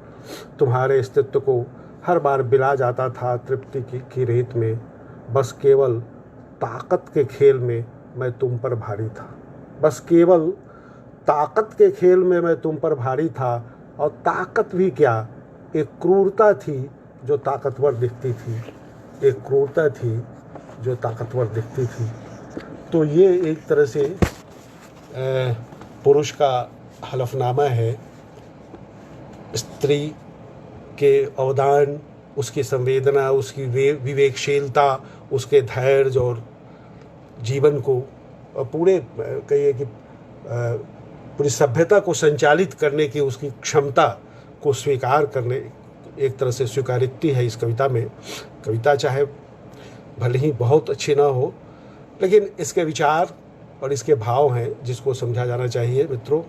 तुम्हारे अस्तित्व को हर बार बिला जाता था तृप्ति की रेत में। बस केवल ताकत के खेल में मैं तुम पर भारी था, बस केवल ताकत के खेल में मैं तुम पर भारी था। और ताकत भी क्या, एक क्रूरता थी जो ताकतवर दिखती थी, एक क्रूरता थी जो ताकतवर दिखती थी। तो ये एक तरह से पुरुष का हलफनामा है। स्त्री के अवदान, उसकी संवेदना, उसकी विवेकशीलता, उसके धैर्य और जीवन को पूरे कहिए कि पूरी सभ्यता को संचालित करने की उसकी क्षमता को स्वीकार करने, एक तरह से स्वीकारोक्ति है इस कविता में। कविता चाहे भले ही बहुत अच्छी ना हो, लेकिन इसके विचार और इसके भाव हैं जिसको समझा जाना चाहिए मित्रों।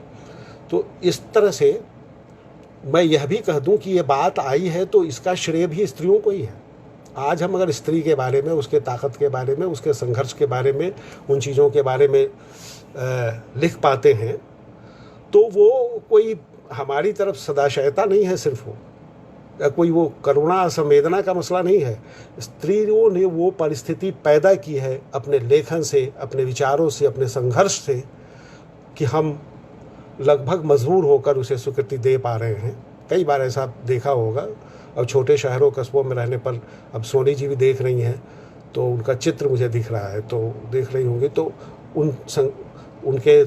तो इस तरह से मैं यह भी कह दूं कि ये बात आई है तो इसका श्रेय भी स्त्रियों को ही है। आज हम अगर स्त्री के बारे में, उसके ताकत के बारे में, उसके संघर्ष के बारे में, उन चीज़ों के बारे में लिख पाते हैं तो वो कोई हमारी तरफ सदाशयता नहीं है सिर्फ, वो कोई वो करुणा संवेदना का मसला नहीं है। स्त्रियों ने वो परिस्थिति पैदा की है अपने लेखन से, अपने विचारों से, अपने संघर्ष से, कि हम लगभग मजबूर होकर उसे स्वीकृति दे पा रहे हैं। कई बार ऐसा देखा होगा, और छोटे शहरों कस्बों में रहने पर, अब सोनी जी भी देख रही हैं तो उनका चित्र मुझे दिख रहा है, तो देख रही होंगी, तो उनके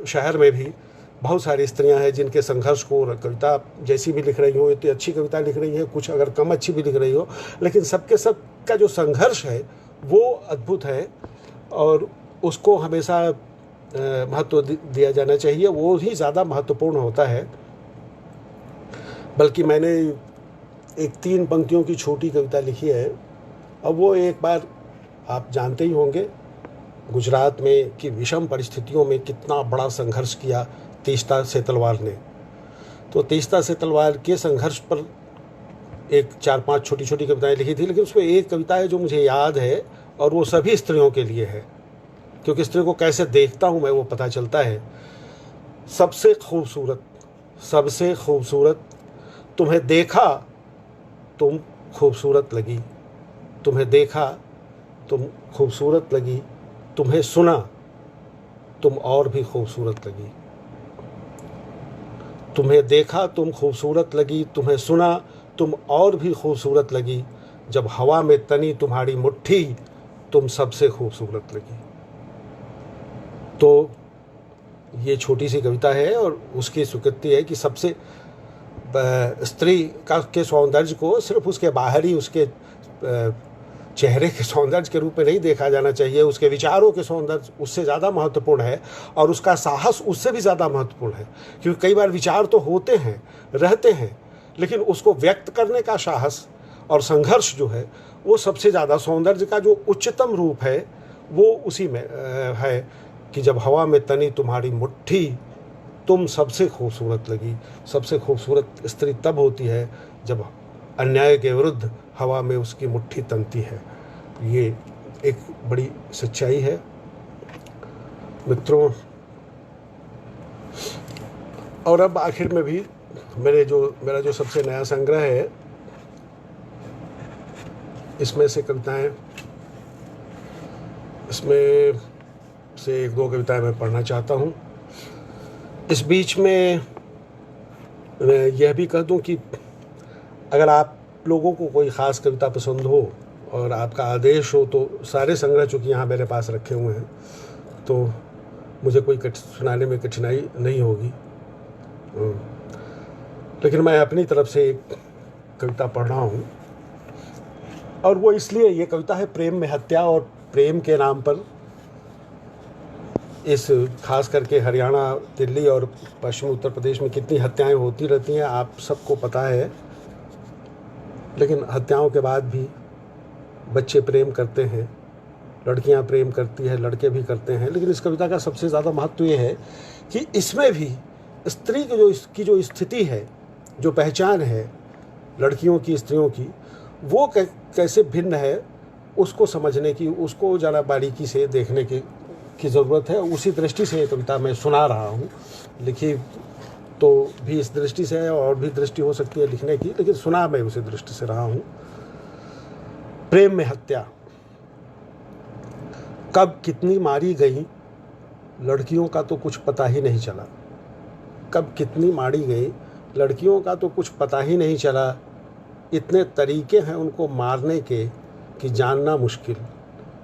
शहर में भी बहुत सारी स्त्रियां हैं जिनके संघर्ष को कविता जैसी भी लिख रही हो, इतनी अच्छी कविता लिख रही है, कुछ अगर कम अच्छी भी लिख रही हो, लेकिन सबके सब का जो संघर्ष है वो अद्भुत है और उसको हमेशा महत्व दिया जाना चाहिए, वो ही ज़्यादा महत्वपूर्ण होता है। बल्कि मैंने एक 3 पंक्तियों की छोटी कविता लिखी है, अब वो एक बार आप जानते ही होंगे गुजरात में कि विषम परिस्थितियों में कितना बड़ा संघर्ष किया तीस्ता सेतलवार ने। तो तीस्ता सेतलवार के संघर्ष पर एक 4-5 छोटी छोटी कविताएं लिखी थी, लेकिन उसमें एक कविता है जो मुझे याद है और वो सभी स्त्रियों के लिए है, क्योंकि स्त्री को कैसे देखता हूँ मैं वो पता चलता है। सबसे खूबसूरत तुम्हें देखा तुम खूबसूरत लगी, तुम्हें देखा तुम खूबसूरत लगी, तुम्हें सुना तुम और भी खूबसूरत लगी। तुम्हें देखा तुम खूबसूरत लगी, तुम्हें सुना तुम और भी खूबसूरत लगी, जब हवा में तनी तुम्हारी मुट्ठी तुम सबसे खूबसूरत लगी। तो ये छोटी सी कविता है और उसकी स्वीकृति है कि सबसे स्त्री के सौंदर्य को सिर्फ उसके बाहरी उसके चेहरे के सौंदर्य के रूप में नहीं देखा जाना चाहिए, उसके विचारों के सौंदर्य उससे ज़्यादा महत्वपूर्ण है और उसका साहस उससे भी ज़्यादा महत्वपूर्ण है। क्योंकि कई बार विचार तो होते हैं, रहते हैं, लेकिन उसको व्यक्त करने का साहस और संघर्ष जो है वो सबसे ज़्यादा सौंदर्य का जो उच्चतम रूप है वो उसी में है कि जब हवा में तनी तुम्हारी मुट्ठी तुम सबसे खूबसूरत लगी। सबसे खूबसूरत स्त्री तब होती है जब अन्याय के विरुद्ध हवा में उसकी मुट्ठी तनती है। ये एक बड़ी सच्चाई है मित्रों। और अब आखिर में भी मेरा जो सबसे नया संग्रह है, इसमें से कविताएं, इसमें से 1-2 कविताएं मैं पढ़ना चाहता हूँ। इस बीच में मैं यह भी कह दूँ कि अगर आप लोगों को कोई ख़ास कविता पसंद हो और आपका आदेश हो तो सारे संग्रह चूँकि यहाँ मेरे पास रखे हुए हैं तो मुझे कोई सुनाने में कठिनाई नहीं होगी। लेकिन मैं अपनी तरफ से एक कविता पढ़ रहा हूँ और वो इसलिए ये कविता है प्रेम में हत्या। और प्रेम के नाम पर इस खास करके हरियाणा, दिल्ली और पश्चिमी उत्तर प्रदेश में कितनी हत्याएं होती रहती हैं आप सबको पता है। लेकिन हत्याओं के बाद भी बच्चे प्रेम करते हैं, लड़कियां प्रेम करती है, लड़के भी करते हैं। लेकिन इस कविता का सबसे ज़्यादा महत्व ये है कि इसमें भी स्त्री की जो स्थिति है, जो पहचान है लड़कियों की, स्त्रियों की, वो कैसे भिन्न है उसको समझने की, उसको ज़रा बारीकी से देखने की ज़रूरत है। उसी दृष्टि से ये कविता मैं सुना रहा हूँ। लिखी तो भी इस दृष्टि से है और भी दृष्टि हो सकती है लिखने की, लेकिन सुना मैं उसी दृष्टि से रहा हूँ। प्रेम में हत्या। कब कितनी मारी गई लड़कियों का तो कुछ पता ही नहीं चला। कब कितनी मारी गई लड़कियों का तो कुछ पता ही नहीं चला। इतने तरीके हैं उनको मारने के कि जानना मुश्किल।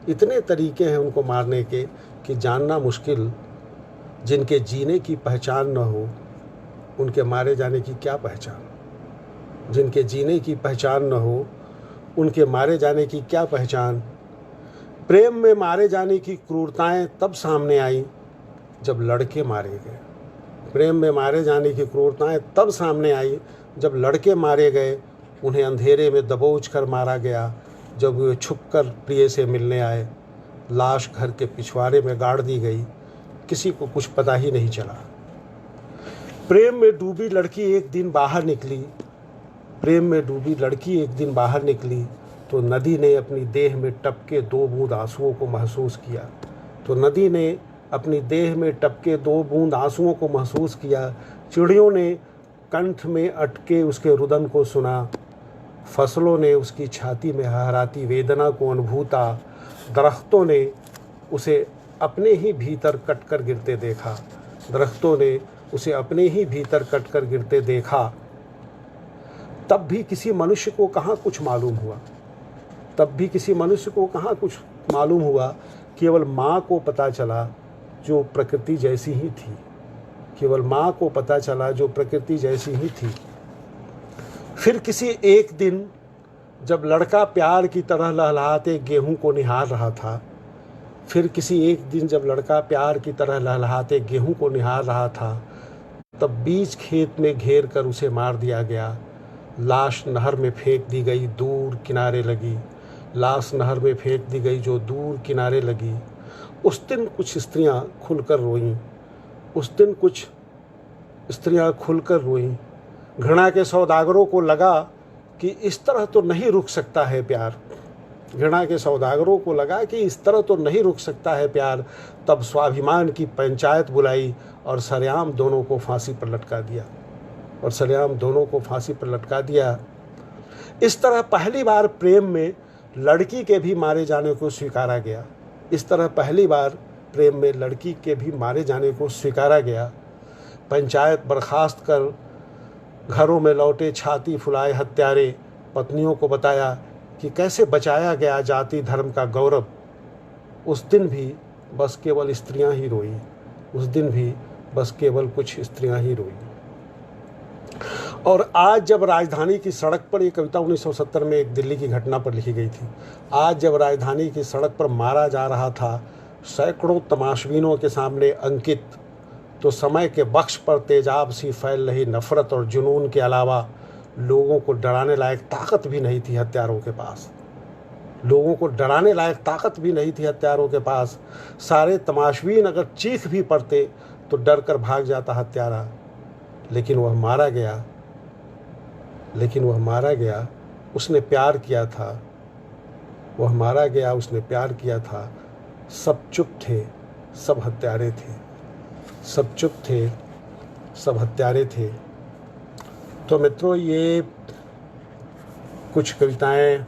इतने तरीके हैं उनको मारने के कि जानना मुश्किल। जिनके जीने की पहचान न हो उनके मारे जाने की क्या पहचान। जिनके जीने की पहचान न हो उनके मारे जाने की क्या पहचान। प्रेम में मारे जाने की क्रूरताएं तब सामने आई जब लड़के मारे गए। प्रेम में मारे जाने की क्रूरताएं तब सामने आई जब लड़के मारे गए। उन्हें अंधेरे में दबोच कर मारा गया जब वे छुपकर प्रिय से मिलने आए। लाश घर के पिछवाड़े में गाड़ दी गई, किसी को कुछ पता ही नहीं चला। प्रेम में डूबी लड़की एक दिन बाहर निकली। प्रेम में डूबी लड़की एक दिन बाहर निकली तो नदी ने अपनी देह में टपके 2 बूंद आंसुओं को महसूस किया। तो नदी ने अपनी देह में टपके 2 बूंद आंसुओं को महसूस किया। चिड़ियों ने कंठ में अटके उसके रुदन को सुना। फसलों ने उसकी छाती में हहराती वेदना को अनुभूता। दरख्तों ने उसे अपने ही भीतर कटकर गिरते देखा। दरख्तों ने उसे अपने ही भीतर कटकर गिरते देखा। तब भी किसी मनुष्य को कहाँ कुछ मालूम हुआ। तब भी किसी मनुष्य को कहाँ कुछ मालूम हुआ। केवल माँ को पता चला जो प्रकृति जैसी ही थी। केवल माँ को पता चला जो प्रकृति जैसी ही थी। फिर किसी एक दिन जब लड़का प्यार की तरह लहलहाते गेहूं को निहार रहा था। फिर किसी एक दिन जब लड़का प्यार की तरह लहलहाते गेहूं को निहार रहा था, तब बीच खेत में घेर कर उसे मार दिया गया। लाश नहर में फेंक दी गई, दूर किनारे लगी। लाश नहर में फेंक दी गई जो दूर किनारे लगी। उस दिन कुछ स्त्रियां खुलकर रोईं, उस दिन कुछ स्त्रियां खुलकर रोईं। घृणा के सौदागरों को लगा कि इस तरह तो नहीं रुक सकता है प्यार। घृणा के सौदागरों को लगा कि इस तरह तो नहीं रुक सकता है प्यार। तब स्वाभिमान की पंचायत बुलाई और सरेआम दोनों को फांसी पर लटका दिया, और सरेआम दोनों को फांसी पर लटका दिया। इस तरह पहली बार प्रेम में लड़की के भी मारे जाने को स्वीकारा गया। इस तरह पहली बार प्रेम में लड़की के भी मारे जाने को स्वीकारा गया। पंचायत बर्खास्त कर घरों में लौटे छाती फुलाए हत्यारे पत्नियों को बताया कि कैसे बचाया गया जाति धर्म का गौरव। उस दिन भी बस केवल स्त्रियां ही रोई, उस दिन भी बस केवल कुछ स्त्रियां ही रोई। और आज जब राजधानी की सड़क पर, ये कविता 1970 में एक दिल्ली की घटना पर लिखी गई थी। आज जब राजधानी की सड़क पर मारा जा रहा था सैकड़ों तमाशबीनों के सामने अंकित, तो समय के बख्श पर तेजाब सी फैल रही नफरत और जुनून के अलावा लोगों को डराने लायक ताकत भी नहीं थी हत्यारों के पास। लोगों को डराने लायक ताकत भी नहीं थी हत्यारों के पास। सारे तमाशबीन अगर चीख भी पड़ते तो डर कर भाग जाता हत्यारा। लेकिन वह मारा गया, लेकिन वह मारा गया, उसने प्यार किया था। वह मारा गया, उसने प्यार किया था। सब चुप थे, सब हत्यारे थे। सब चुप थे, सब हत्यारे थे। तो मित्रों, ये कुछ कविताएं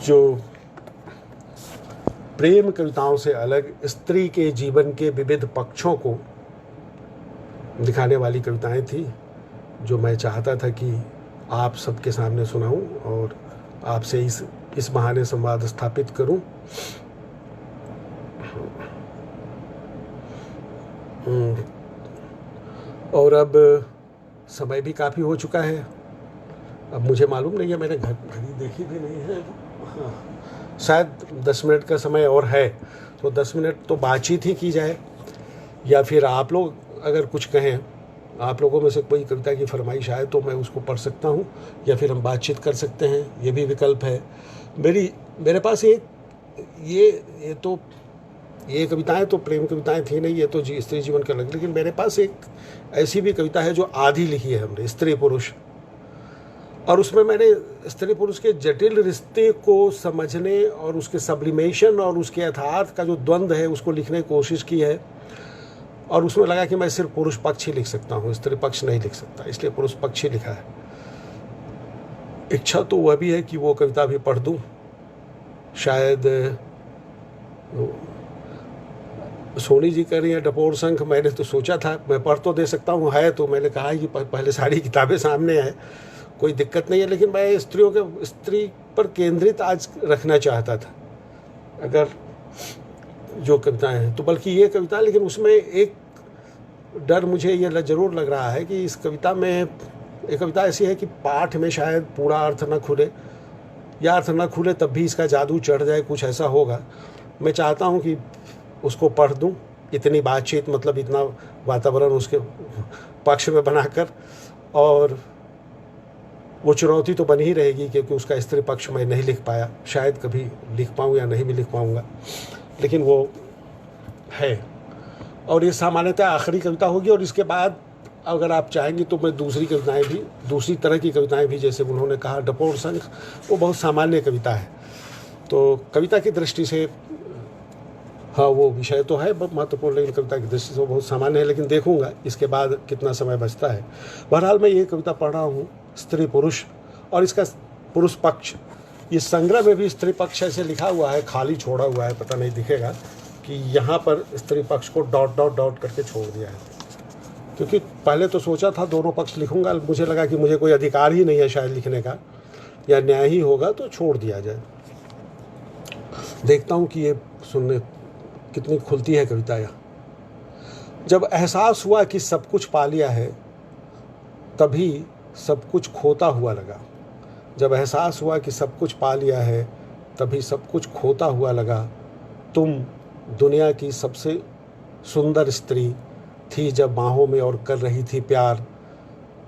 जो प्रेम कविताओं से अलग स्त्री के जीवन के विविध पक्षों को दिखाने वाली कविताएं थी, जो मैं चाहता था कि आप सबके सामने सुनाऊं और आपसे इस बहाने संवाद स्थापित करूं। और अब समय भी काफ़ी हो चुका है। अब मुझे मालूम नहीं है, मैंने घड़ी देखी भी नहीं है। हाँ, शायद 10 मिनट का समय और है, तो 10 मिनट तो बातचीत ही की जाए, या फिर आप लोग अगर कुछ कहें, आप लोगों में से कोई कविता की फरमाइश आए तो मैं उसको पढ़ सकता हूँ, या फिर हम बातचीत कर सकते हैं, ये भी विकल्प है। मेरे पास ये कविताएं तो प्रेम कविताएं थी नहीं, ये तो स्त्री जीवन का अलग। लेकिन मेरे पास एक ऐसी भी कविता है जो आधी लिखी है हमने, स्त्री पुरुष, और उसमें मैंने स्त्री पुरुष के जटिल रिश्ते को समझने और उसके सब्लिमेशन और उसके यथार्थ का जो द्वंद्व है उसको लिखने की कोशिश की है। और उसमें लगा कि मैं सिर्फ पुरुष पक्ष ही लिख सकता हूँ, स्त्री पक्ष नहीं लिख सकता, इसलिए पुरुष पक्ष ही लिखा है। इच्छा तो वह भी है कि वो कविता भी पढ़ दूँ। शायद सोनी जी कह रही हैं डपोर संख, मैंने तो सोचा था मैं पढ़ तो दे सकता हूँ, है तो मैंने कहा कि पहले सारी किताबें सामने है, कोई दिक्कत नहीं है। लेकिन मैं स्त्री पर केंद्रित आज रखना चाहता था अगर जो कविताएं हैं तो, बल्कि ये कविता, लेकिन उसमें एक डर मुझे ये ज़रूर लग रहा है कि इस कविता में एक कविता ऐसी है कि पाठ में शायद पूरा अर्थ न खुले, या अर्थ न खुले तब भी इसका जादू चढ़ जाए, कुछ ऐसा होगा। मैं चाहता हूँ कि उसको पढ़ दूँ, इतनी बातचीत, मतलब इतना वातावरण उसके पक्ष में बनाकर, और वो चुनौती तो बनी ही रहेगी क्योंकि उसका स्त्री पक्ष मैं नहीं लिख पाया, शायद कभी लिख पाऊँ या नहीं भी लिख पाऊँगा, लेकिन वो है। और ये सामान्यतः आखिरी कविता होगी, और इसके बाद अगर आप चाहेंगे तो मैं दूसरी तरह की कविताएं भी, जैसे उन्होंने कहा डपोर संख, वो बहुत सामान्य कविता है। तो कविता की दृष्टि से हाँ वो विषय तो है महत्वपूर्ण, लेकिन कविता की दृष्टि से वो बहुत सामान्य है। लेकिन देखूंगा इसके बाद कितना समय बचता है। बहरहाल मैं ये कविता पढ़ रहा हूँ, स्त्री पुरुष, और इसका पुरुष पक्ष, इस संग्रह में भी स्त्री पक्ष ऐसे लिखा हुआ है, खाली छोड़ा हुआ है, पता नहीं दिखेगा कि यहाँ पर स्त्री पक्ष को डॉट डॉट डॉट करके छोड़ दिया है, क्योंकि पहले तो सोचा था दोनों पक्ष लिखूंगा, मुझे लगा कि मुझे कोई अधिकार ही नहीं है शायद लिखने का, या न्याय ही होगा तो छोड़ दिया जाए। देखता हूँ कि ये सुनने कितनी खुलती है कविता। जब एहसास हुआ कि सब कुछ पा लिया है तभी सब कुछ खोता हुआ लगा। जब एहसास हुआ कि सब कुछ पा लिया है तभी सब कुछ खोता हुआ लगा। तुम दुनिया की सबसे सुंदर स्त्री थी जब बाहों में और कर रही थी प्यार।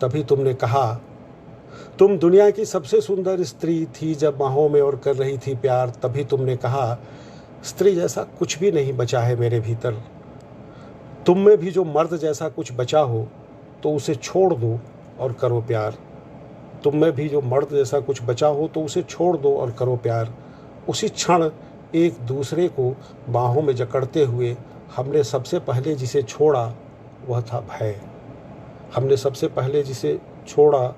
तभी तुमने कहा तुम दुनिया की सबसे सुंदर स्त्री थी जब बाहों में और कर रही थी प्यार, तभी तुमने कहा स्त्री जैसा कुछ भी नहीं बचा है मेरे भीतर। तुम में भी जो मर्द जैसा कुछ बचा हो तो उसे छोड़ दो और करो प्यार। तुम में भी जो मर्द जैसा कुछ बचा हो तो उसे छोड़ दो और करो प्यार। उसी क्षण एक दूसरे को बाहों में जकड़ते हुए हमने सबसे पहले जिसे छोड़ा वह था भय। हमने सबसे पहले जिसे छोड़ा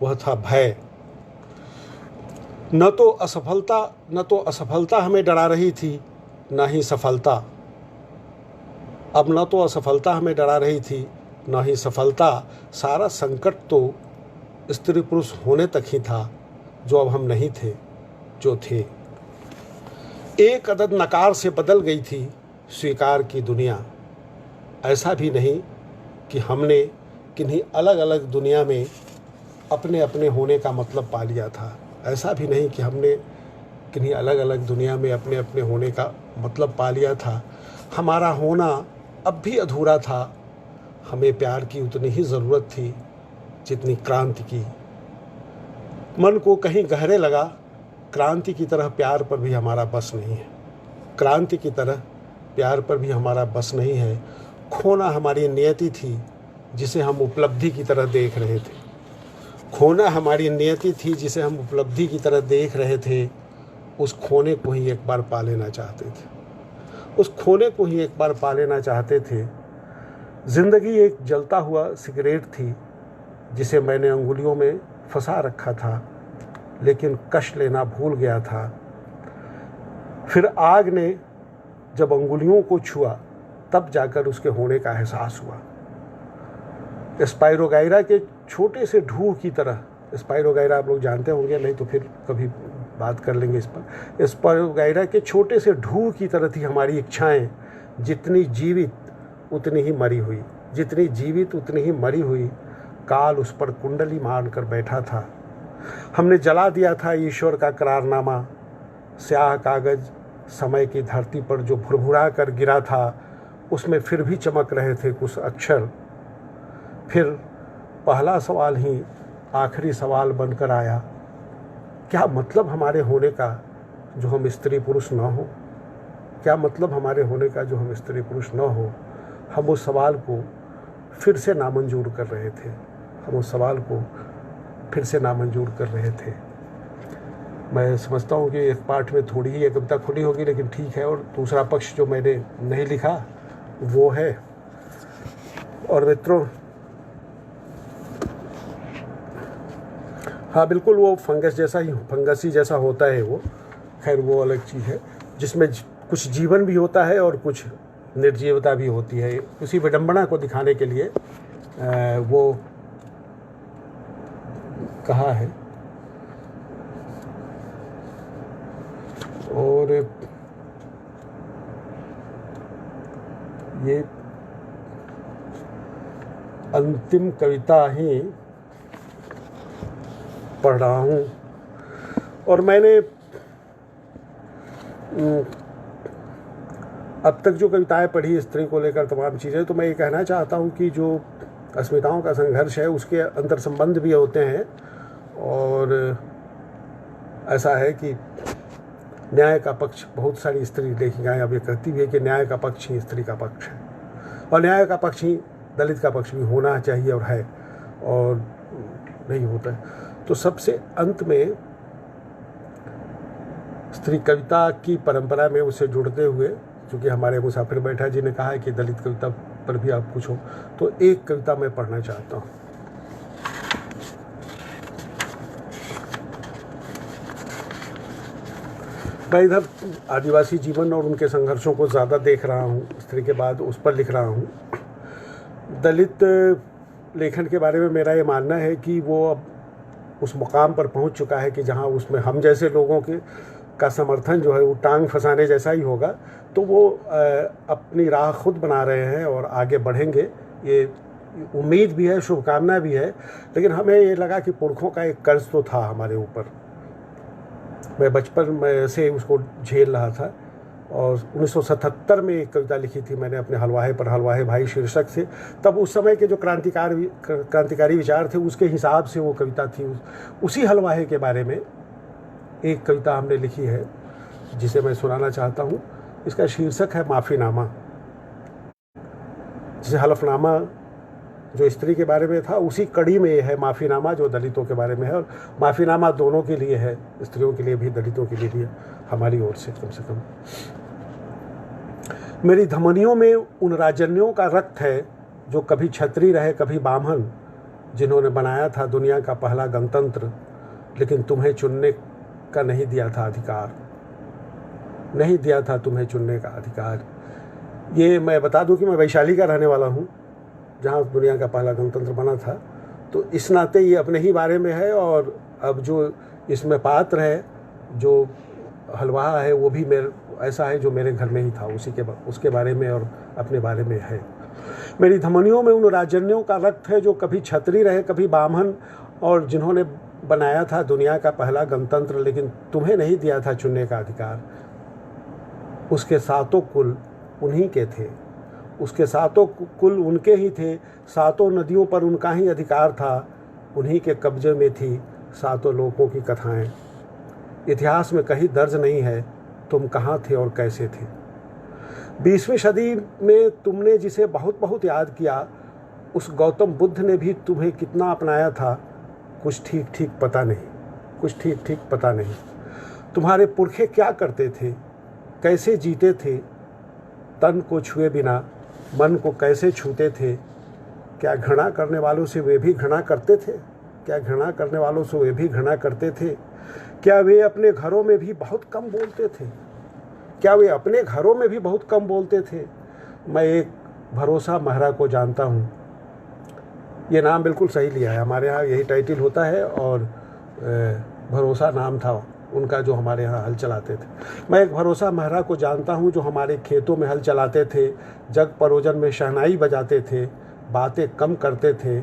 वह था भय। न तो असफलता हमें डरा रही थी, न ही सफलता। अब न तो असफलता हमें डरा रही थी, न ही सफलता। सारा संकट तो स्त्री पुरुष होने तक ही था, जो अब हम नहीं थे, जो थे। एक अदद नकार से बदल गई थी स्वीकार की दुनिया। ऐसा भी नहीं कि हमने किन्हीं अलग अलग दुनिया में अपने अपने होने का मतलब पा लिया था। ऐसा भी नहीं कि हमने किन्हीं अलग अलग दुनिया में अपने अपने होने का मतलब पा लिया था। हमारा होना अब भी अधूरा था। हमें प्यार की उतनी ही ज़रूरत थी जितनी क्रांति की। मन को कहीं गहरे लगा, क्रांति की तरह प्यार पर भी हमारा बस नहीं है। क्रांति की तरह प्यार पर भी हमारा बस नहीं है। खोना हमारी नियति थी जिसे हम उपलब्धि की तरह देख रहे थे। खोना हमारी नियति थी जिसे हम उपलब्धि की तरह देख रहे थे। उस खोने को ही एक बार पा लेना चाहते थे। उस खोने को ही एक बार पा लेना चाहते थे। जिंदगी एक जलता हुआ सिगरेट थी जिसे मैंने अंगुलियों में फंसा रखा था, लेकिन कश लेना भूल गया था। फिर आग ने जब अंगुलियों को छुआ तब जाकर उसके होने का एहसास हुआ। स्पाइरोगाइरा के छोटे से ढूह की तरह, स्पाइरोगाइरा आप लोग जानते होंगे, नहीं तो फिर कभी बात कर लेंगे इस पर। स्पाइरोगाइरा के छोटे से ढूह की तरह थी हमारी इच्छाएं। जितनी जीवित उतनी ही मरी हुई, जितनी जीवित उतनी ही मरी हुई। काल उस पर कुंडली मान कर बैठा था। हमने जला दिया था ईश्वर का करारनामा। स्याह कागज समय की धरती पर जो भुरभुरा कर गिरा था, उसमें फिर भी चमक रहे थे कुछ अक्षर। फिर पहला सवाल ही आखिरी सवाल बनकर आया, क्या मतलब हमारे होने का जो हम स्त्री पुरुष न हो? क्या मतलब हमारे होने का जो हम स्त्री पुरुष न हो? हम उस सवाल को फिर से नामंजूर कर रहे थे। हम उस सवाल को फिर से नामंजूर कर रहे थे। मैं समझता हूँ कि एक पार्ट में थोड़ी ही कविता खुली होगी, लेकिन ठीक है। और दूसरा पक्ष जो मैंने नहीं लिखा वो है। और मित्रों, हाँ बिल्कुल, वो फंगसी जैसा होता है वो। खैर वो अलग चीज़ है जिसमें कुछ जीवन भी होता है और कुछ निर्जीवता भी होती है। उसी विडंबना को दिखाने के लिए वो कहा है। और ये अंतिम कविता ही पढ़ रहा हूँ। और मैंने अब तक जो कविताएं पढ़ी स्त्री को लेकर तमाम चीज़ें, तो मैं ये कहना चाहता हूँ कि जो अस्मिताओं का संघर्ष है उसके अंतर संबंध भी होते हैं। और ऐसा है कि न्याय का पक्ष, बहुत सारी स्त्री लेखिकाएँ अब ये कहती भी है कि न्याय का पक्ष ही स्त्री का पक्ष है, और न्याय का पक्ष ही दलित का पक्ष भी होना चाहिए और है, और नहीं होता है। तो सबसे अंत में स्त्री कविता की परंपरा में उससे जुड़ते हुए, चूँकि हमारे मुसाफिर बैठा जी ने कहा है कि दलित कविता पर भी आप पूछो, तो एक कविता मैं पढ़ना चाहता हूँ। मैं इधर आदिवासी जीवन और उनके संघर्षों को ज़्यादा देख रहा हूँ, स्त्री के बाद उस पर लिख रहा हूँ। दलित लेखन के बारे में मेरा ये मानना है कि वो अब उस मुकाम पर पहुंच चुका है कि जहां उसमें हम जैसे लोगों के का समर्थन जो है वो टांग फंसाने जैसा ही होगा। तो वो अपनी राह खुद बना रहे हैं और आगे बढ़ेंगे, ये उम्मीद भी है, शुभकामना भी है। लेकिन हमें ये लगा कि पुरखों का एक कर्ज तो था हमारे ऊपर। मैं बचपन में से उसको झेल रहा था और 1977 में एक कविता लिखी थी मैंने अपने हलवाहे पर हलवाहे भाई शीर्षक से। तब उस समय के जो क्रांतिकारी विचार थे उसके हिसाब से वो कविता थी। उसी हलवाहे के बारे में एक कविता हमने लिखी है जिसे मैं सुनाना चाहता हूँ। इसका शीर्षक है माफ़ीनामा। जिसे हलफनामा जो स्त्री के बारे में था उसी कड़ी में है माफ़ीनामा जो दलितों के बारे में है। और माफ़ीनामा दोनों के लिए है, स्त्रियों के लिए भी दलितों के लिए भी, हमारी ओर से कम से कम। मेरी धमनियों में उन राजन्यों का रक्त है जो कभी छत्री रहे कभी बामन, जिन्होंने बनाया था दुनिया का पहला गणतंत्र, लेकिन तुम्हें चुनने का नहीं दिया था अधिकार, नहीं दिया था तुम्हें चुनने का अधिकार। ये मैं बता दूं कि मैं वैशाली का रहने वाला हूँ, जहाँ दुनिया का पहला गणतंत्र बना था। तो इस नाते ये अपने ही बारे में है। और अब जो इसमें पात्र है, जो हलवाहा है, वो भी मेरे ऐसा है जो मेरे घर में ही था, उसके बारे में और अपने बारे में है। मेरी धमनियों में उन राजन्यों का रक्त है जो कभी छत्री रहे कभी बामन, और जिन्होंने बनाया था दुनिया का पहला गणतंत्र, लेकिन तुम्हें नहीं दिया था चुनने का अधिकार। उसके सातों कुल उन्हीं के थे, उसके सातों कुल उनके ही थे, सातों नदियों पर उनका ही अधिकार था, उन्हीं के कब्जे में थी सातों लोगों की कथाएं। इतिहास में कहीं दर्ज नहीं है तुम कहाँ थे और कैसे थे। 20वीं सदी में तुमने जिसे बहुत बहुत याद किया, उस गौतम बुद्ध ने भी तुम्हें कितना अपनाया था, कुछ ठीक ठीक पता नहीं, कुछ ठीक ठीक पता नहीं। तुम्हारे पुरखे क्या करते थे, कैसे जीते थे, तन को छुए बिना मन को कैसे छूते थे। क्या घृणा करने वालों से वे भी घृणा करते थे, क्या घृणा करने वालों से वे भी घृणा करते थे। क्या वे अपने घरों में भी बहुत कम बोलते थे, क्या वे अपने घरों में भी बहुत कम बोलते थे। मैं एक भरोसा महरा को जानता हूँ। ये नाम बिल्कुल सही लिया है, हमारे यहाँ यही टाइटल होता है। और भरोसा नाम था उनका जो हमारे यहाँ हल चलाते थे। मैं एक भरोसा महरा को जानता हूँ जो हमारे खेतों में हल चलाते थे, जग परोजन में शहनाई बजाते थे, बातें कम करते थे,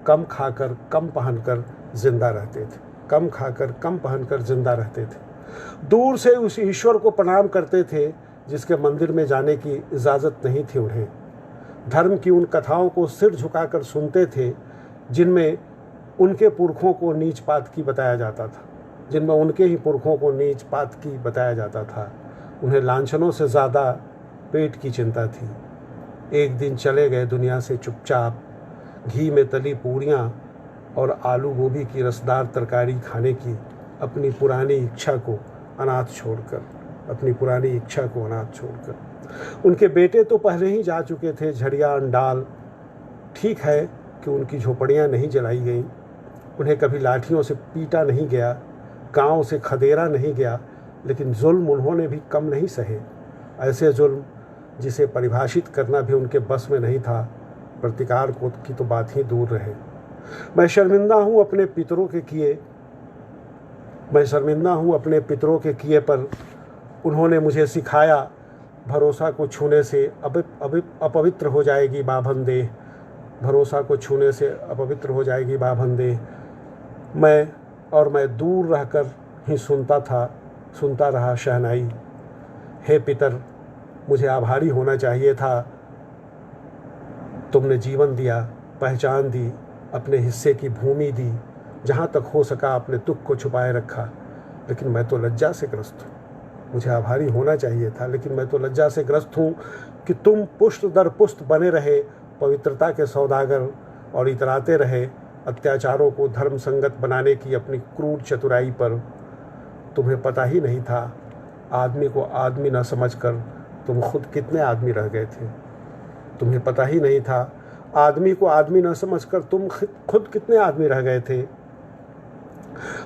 कम खाकर कम पहनकर जिंदा रहते थे, कम खाकर कम पहनकर जिंदा रहते थे। दूर से उस ईश्वर को प्रणाम करते थे जिसके मंदिर में जाने की इजाज़त नहीं थी उन्हें। धर्म की उन कथाओं को सिर झुकाकर सुनते थे जिनमें उनके पुरखों को नीच पात की बताया जाता था, जिनमें उनके ही पुरखों को नीच पात की बताया जाता था। उन्हें लांछनों से ज़्यादा पेट की चिंता थी। एक दिन चले गए दुनिया से चुपचाप, घी में तली पूरियां और आलू गोभी की रसदार तरकारी खाने की अपनी पुरानी इच्छा को अनाथ छोड़कर, अपनी पुरानी इच्छा को अनाथ छोड़कर। उनके बेटे तो पहले ही जा चुके थे झड़िया अंडाल। ठीक है कि उनकी झोपड़ियाँ नहीं जलाई गईं, उन्हें कभी लाठियों से पीटा नहीं गया, गांव से खदेरा नहीं गया, लेकिन जुल्म उन्होंने भी कम नहीं सहे। ऐसे जुल्म जिसे परिभाषित करना भी उनके बस में नहीं था, प्रतिकार को की तो बात ही दूर रहे। मैं शर्मिंदा हूँ अपने पितरों के किए, मैं शर्मिंदा हूँ अपने पितरों के किए पर उन्होंने मुझे सिखाया भरोसा को छूने से अपवित्र हो जाएगी बाभन-देह, भरोसा को छूने से अपवित्र हो जाएगी बाभन-देह। मैं दूर रहकर ही सुनता रहा शहनाई। हे पितर, मुझे आभारी होना चाहिए था, तुमने जीवन दिया, पहचान दी, अपने हिस्से की भूमि दी, जहाँ तक हो सका अपने दुख को छुपाए रखा, लेकिन मैं तो लज्जा से ग्रस्त हूँ। मुझे आभारी होना चाहिए था, लेकिन मैं तो लज्जा से ग्रस्त हूँ कि तुम पुष्ट दर पुष्ट बने रहे पवित्रता के सौदागर और इतराते रहे अत्याचारों को धर्म संगत बनाने की अपनी क्रूर चतुराई पर। तुम्हें पता ही नहीं था आदमी को आदमी न समझकर तुम खुद कितने आदमी रह गए थे। तुम्हें पता ही नहीं था आदमी को आदमी न समझकर तुम खुद कितने आदमी रह गए थे।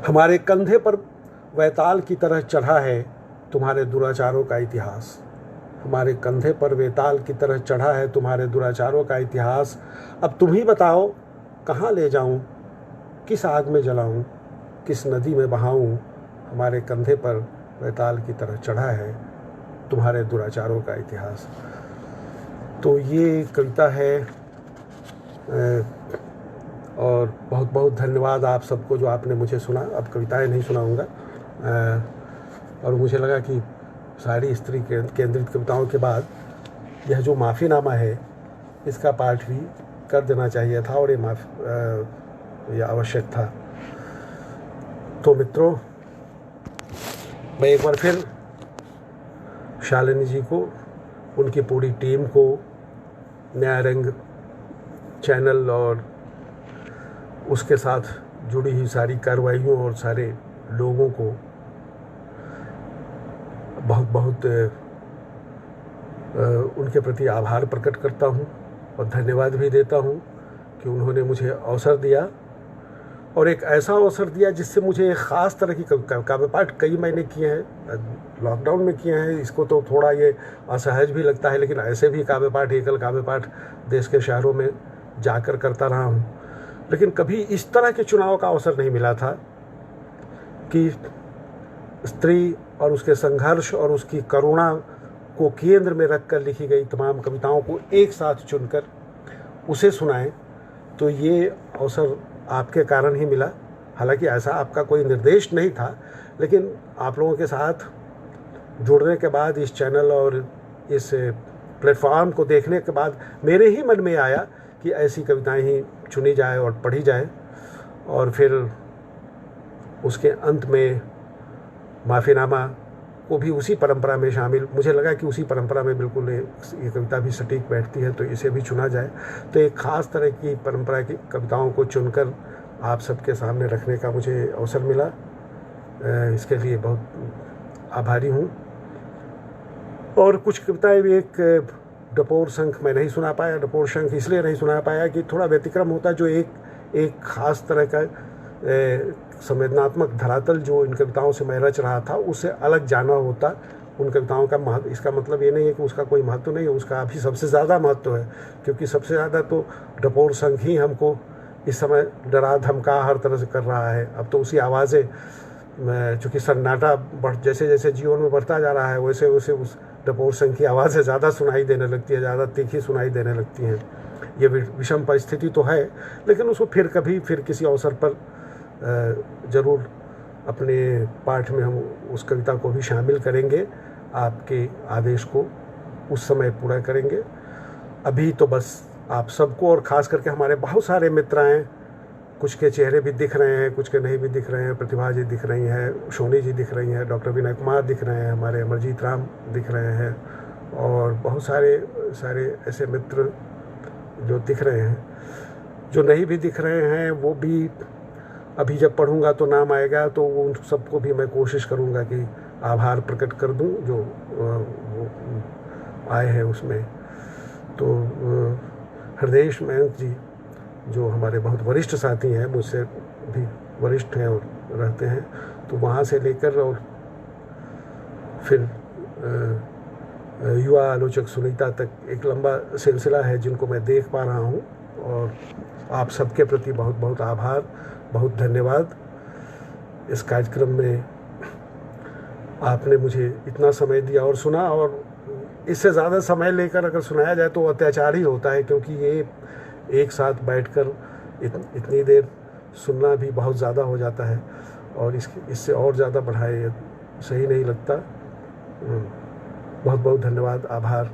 हमारे कंधे पर वैताल की तरह चढ़ा है तुम्हारे दुराचारों का इतिहास, हमारे कंधे पर वेताल की तरह चढ़ा है तुम्हारे दुराचारों का इतिहास। अब तुम ही बताओ कहाँ ले जाऊं, किस आग में जलाऊं, किस नदी में बहाऊं। हमारे कंधे पर वेताल की तरह चढ़ा है तुम्हारे दुराचारों का इतिहास। तो ये कविता है और बहुत बहुत धन्यवाद आप सबको जो आपने मुझे सुना। अब कविताएं नहीं सुनाऊंगा और मुझे लगा कि सारी स्त्री केंद्रित कविताओं के बाद यह जो माफ़ीनामा है इसका पाठ भी कर देना चाहिए था और ये आवश्यक था। तो मित्रों, मैं एक बार फिर शालिनी जी को, उनकी पूरी टीम को, नया रंग चैनल और उसके साथ जुड़ी हुई सारी कार्रवाइयों और सारे लोगों को बहुत बहुत उनके प्रति आभार प्रकट करता हूँ और धन्यवाद भी देता हूँ कि उन्होंने मुझे अवसर दिया, और एक ऐसा अवसर दिया जिससे मुझे एक ख़ास तरह की काव्य पाठ कई महीने किए हैं, लॉकडाउन में किए हैं। इसको तो थोड़ा ये असहज भी लगता है, लेकिन ऐसे भी काव्य पाठ, एकल काव्य पाठ देश के शहरों में जाकर करता रहा हूँ। लेकिन कभी इस तरह के चुनाव का अवसर नहीं मिला था कि स्त्री और उसके संघर्ष और उसकी करुणा को केंद्र में रखकर लिखी गई तमाम कविताओं को एक साथ चुनकर उसे सुनाएं। तो ये अवसर आपके कारण ही मिला। हालांकि ऐसा आपका कोई निर्देश नहीं था, लेकिन आप लोगों के साथ जुड़ने के बाद, इस चैनल और इस प्लेटफॉर्म को देखने के बाद मेरे ही मन में आया कि ऐसी कविताएं ही चुनी जाए और पढ़ी जाए, और फिर उसके अंत में माफ़ीनामा को भी उसी परंपरा में शामिल, मुझे लगा कि उसी परंपरा में बिल्कुल ये कविता भी सटीक बैठती है, तो इसे भी चुना जाए। तो एक ख़ास तरह की परंपरा की कविताओं को चुनकर आप सबके सामने रखने का मुझे अवसर मिला। इसके लिए बहुत आभारी हूँ। और कुछ कविताएं भी, एक डपोर शंख मैं नहीं सुना पाया। डपोर शंख इसलिए नहीं सुना पाया कि थोड़ा व्यतिक्रम होता, जो एक ख़ास तरह का संवेदनात्मक धरातल जो इन कविताओं से मैं रच रहा था, उससे अलग जाना होता। उन कविताओं का महत्व, इसका मतलब ये नहीं है कि उसका कोई महत्व नहीं है, उसका अभी सबसे ज़्यादा महत्व है, क्योंकि सबसे ज़्यादा तो डपोर शंख ही हमको इस समय डरा धमका हर तरह से कर रहा है। अब तो उसी आवाज़ें, चूँकि सन्नाटा जैसे जैसे जीवन में बढ़ता जा रहा है, वैसे वैसे उस डपोर शंख की आवाज़ें ज़्यादा सुनाई देने लगती है, ज़्यादा तीखी सुनाई देने लगती हैं। ये विषम परिस्थिति तो है, लेकिन उसको फिर किसी अवसर पर ज़रूर अपने पाठ में हम उस कविता को भी शामिल करेंगे। आपके आदेश को उस समय पूरा करेंगे। अभी तो बस आप सबको, और ख़ास करके हमारे बहुत सारे मित्र हैं, कुछ के चेहरे भी दिख रहे हैं, कुछ के नहीं भी दिख रहे हैं। प्रतिभा जी दिख रही हैं, सोनी जी दिख रही हैं, डॉक्टर विनय कुमार दिख रहे हैं, हमारे अमरजीत राम दिख रहे हैं, और बहुत सारे ऐसे मित्र जो दिख रहे हैं। जो नहीं भी दिख रहे हैं वो भी अभी जब पढ़ूंगा तो नाम आएगा, तो उन सबको भी मैं कोशिश करूंगा कि आभार प्रकट कर दूं जो वो आए हैं उसमें। तो हृदयेश महंत जी, जो हमारे बहुत वरिष्ठ साथी हैं, मुझसे भी वरिष्ठ हैं और रहते हैं, तो वहाँ से लेकर और फिर युवा आलोचक सुनीता तक एक लंबा सिलसिला है जिनको मैं देख पा रहा हूँ। और आप सबके प्रति बहुत बहुत आभार, बहुत धन्यवाद। इस कार्यक्रम में आपने मुझे इतना समय दिया और सुना, और इससे ज़्यादा समय लेकर अगर सुनाया जाए तो अत्याचार ही होता है, क्योंकि ये एक साथ बैठकर इतनी देर सुनना भी बहुत ज़्यादा हो जाता है, और इससे और ज़्यादा बढ़ाए सही नहीं लगता। बहुत बहुत धन्यवाद, आभार।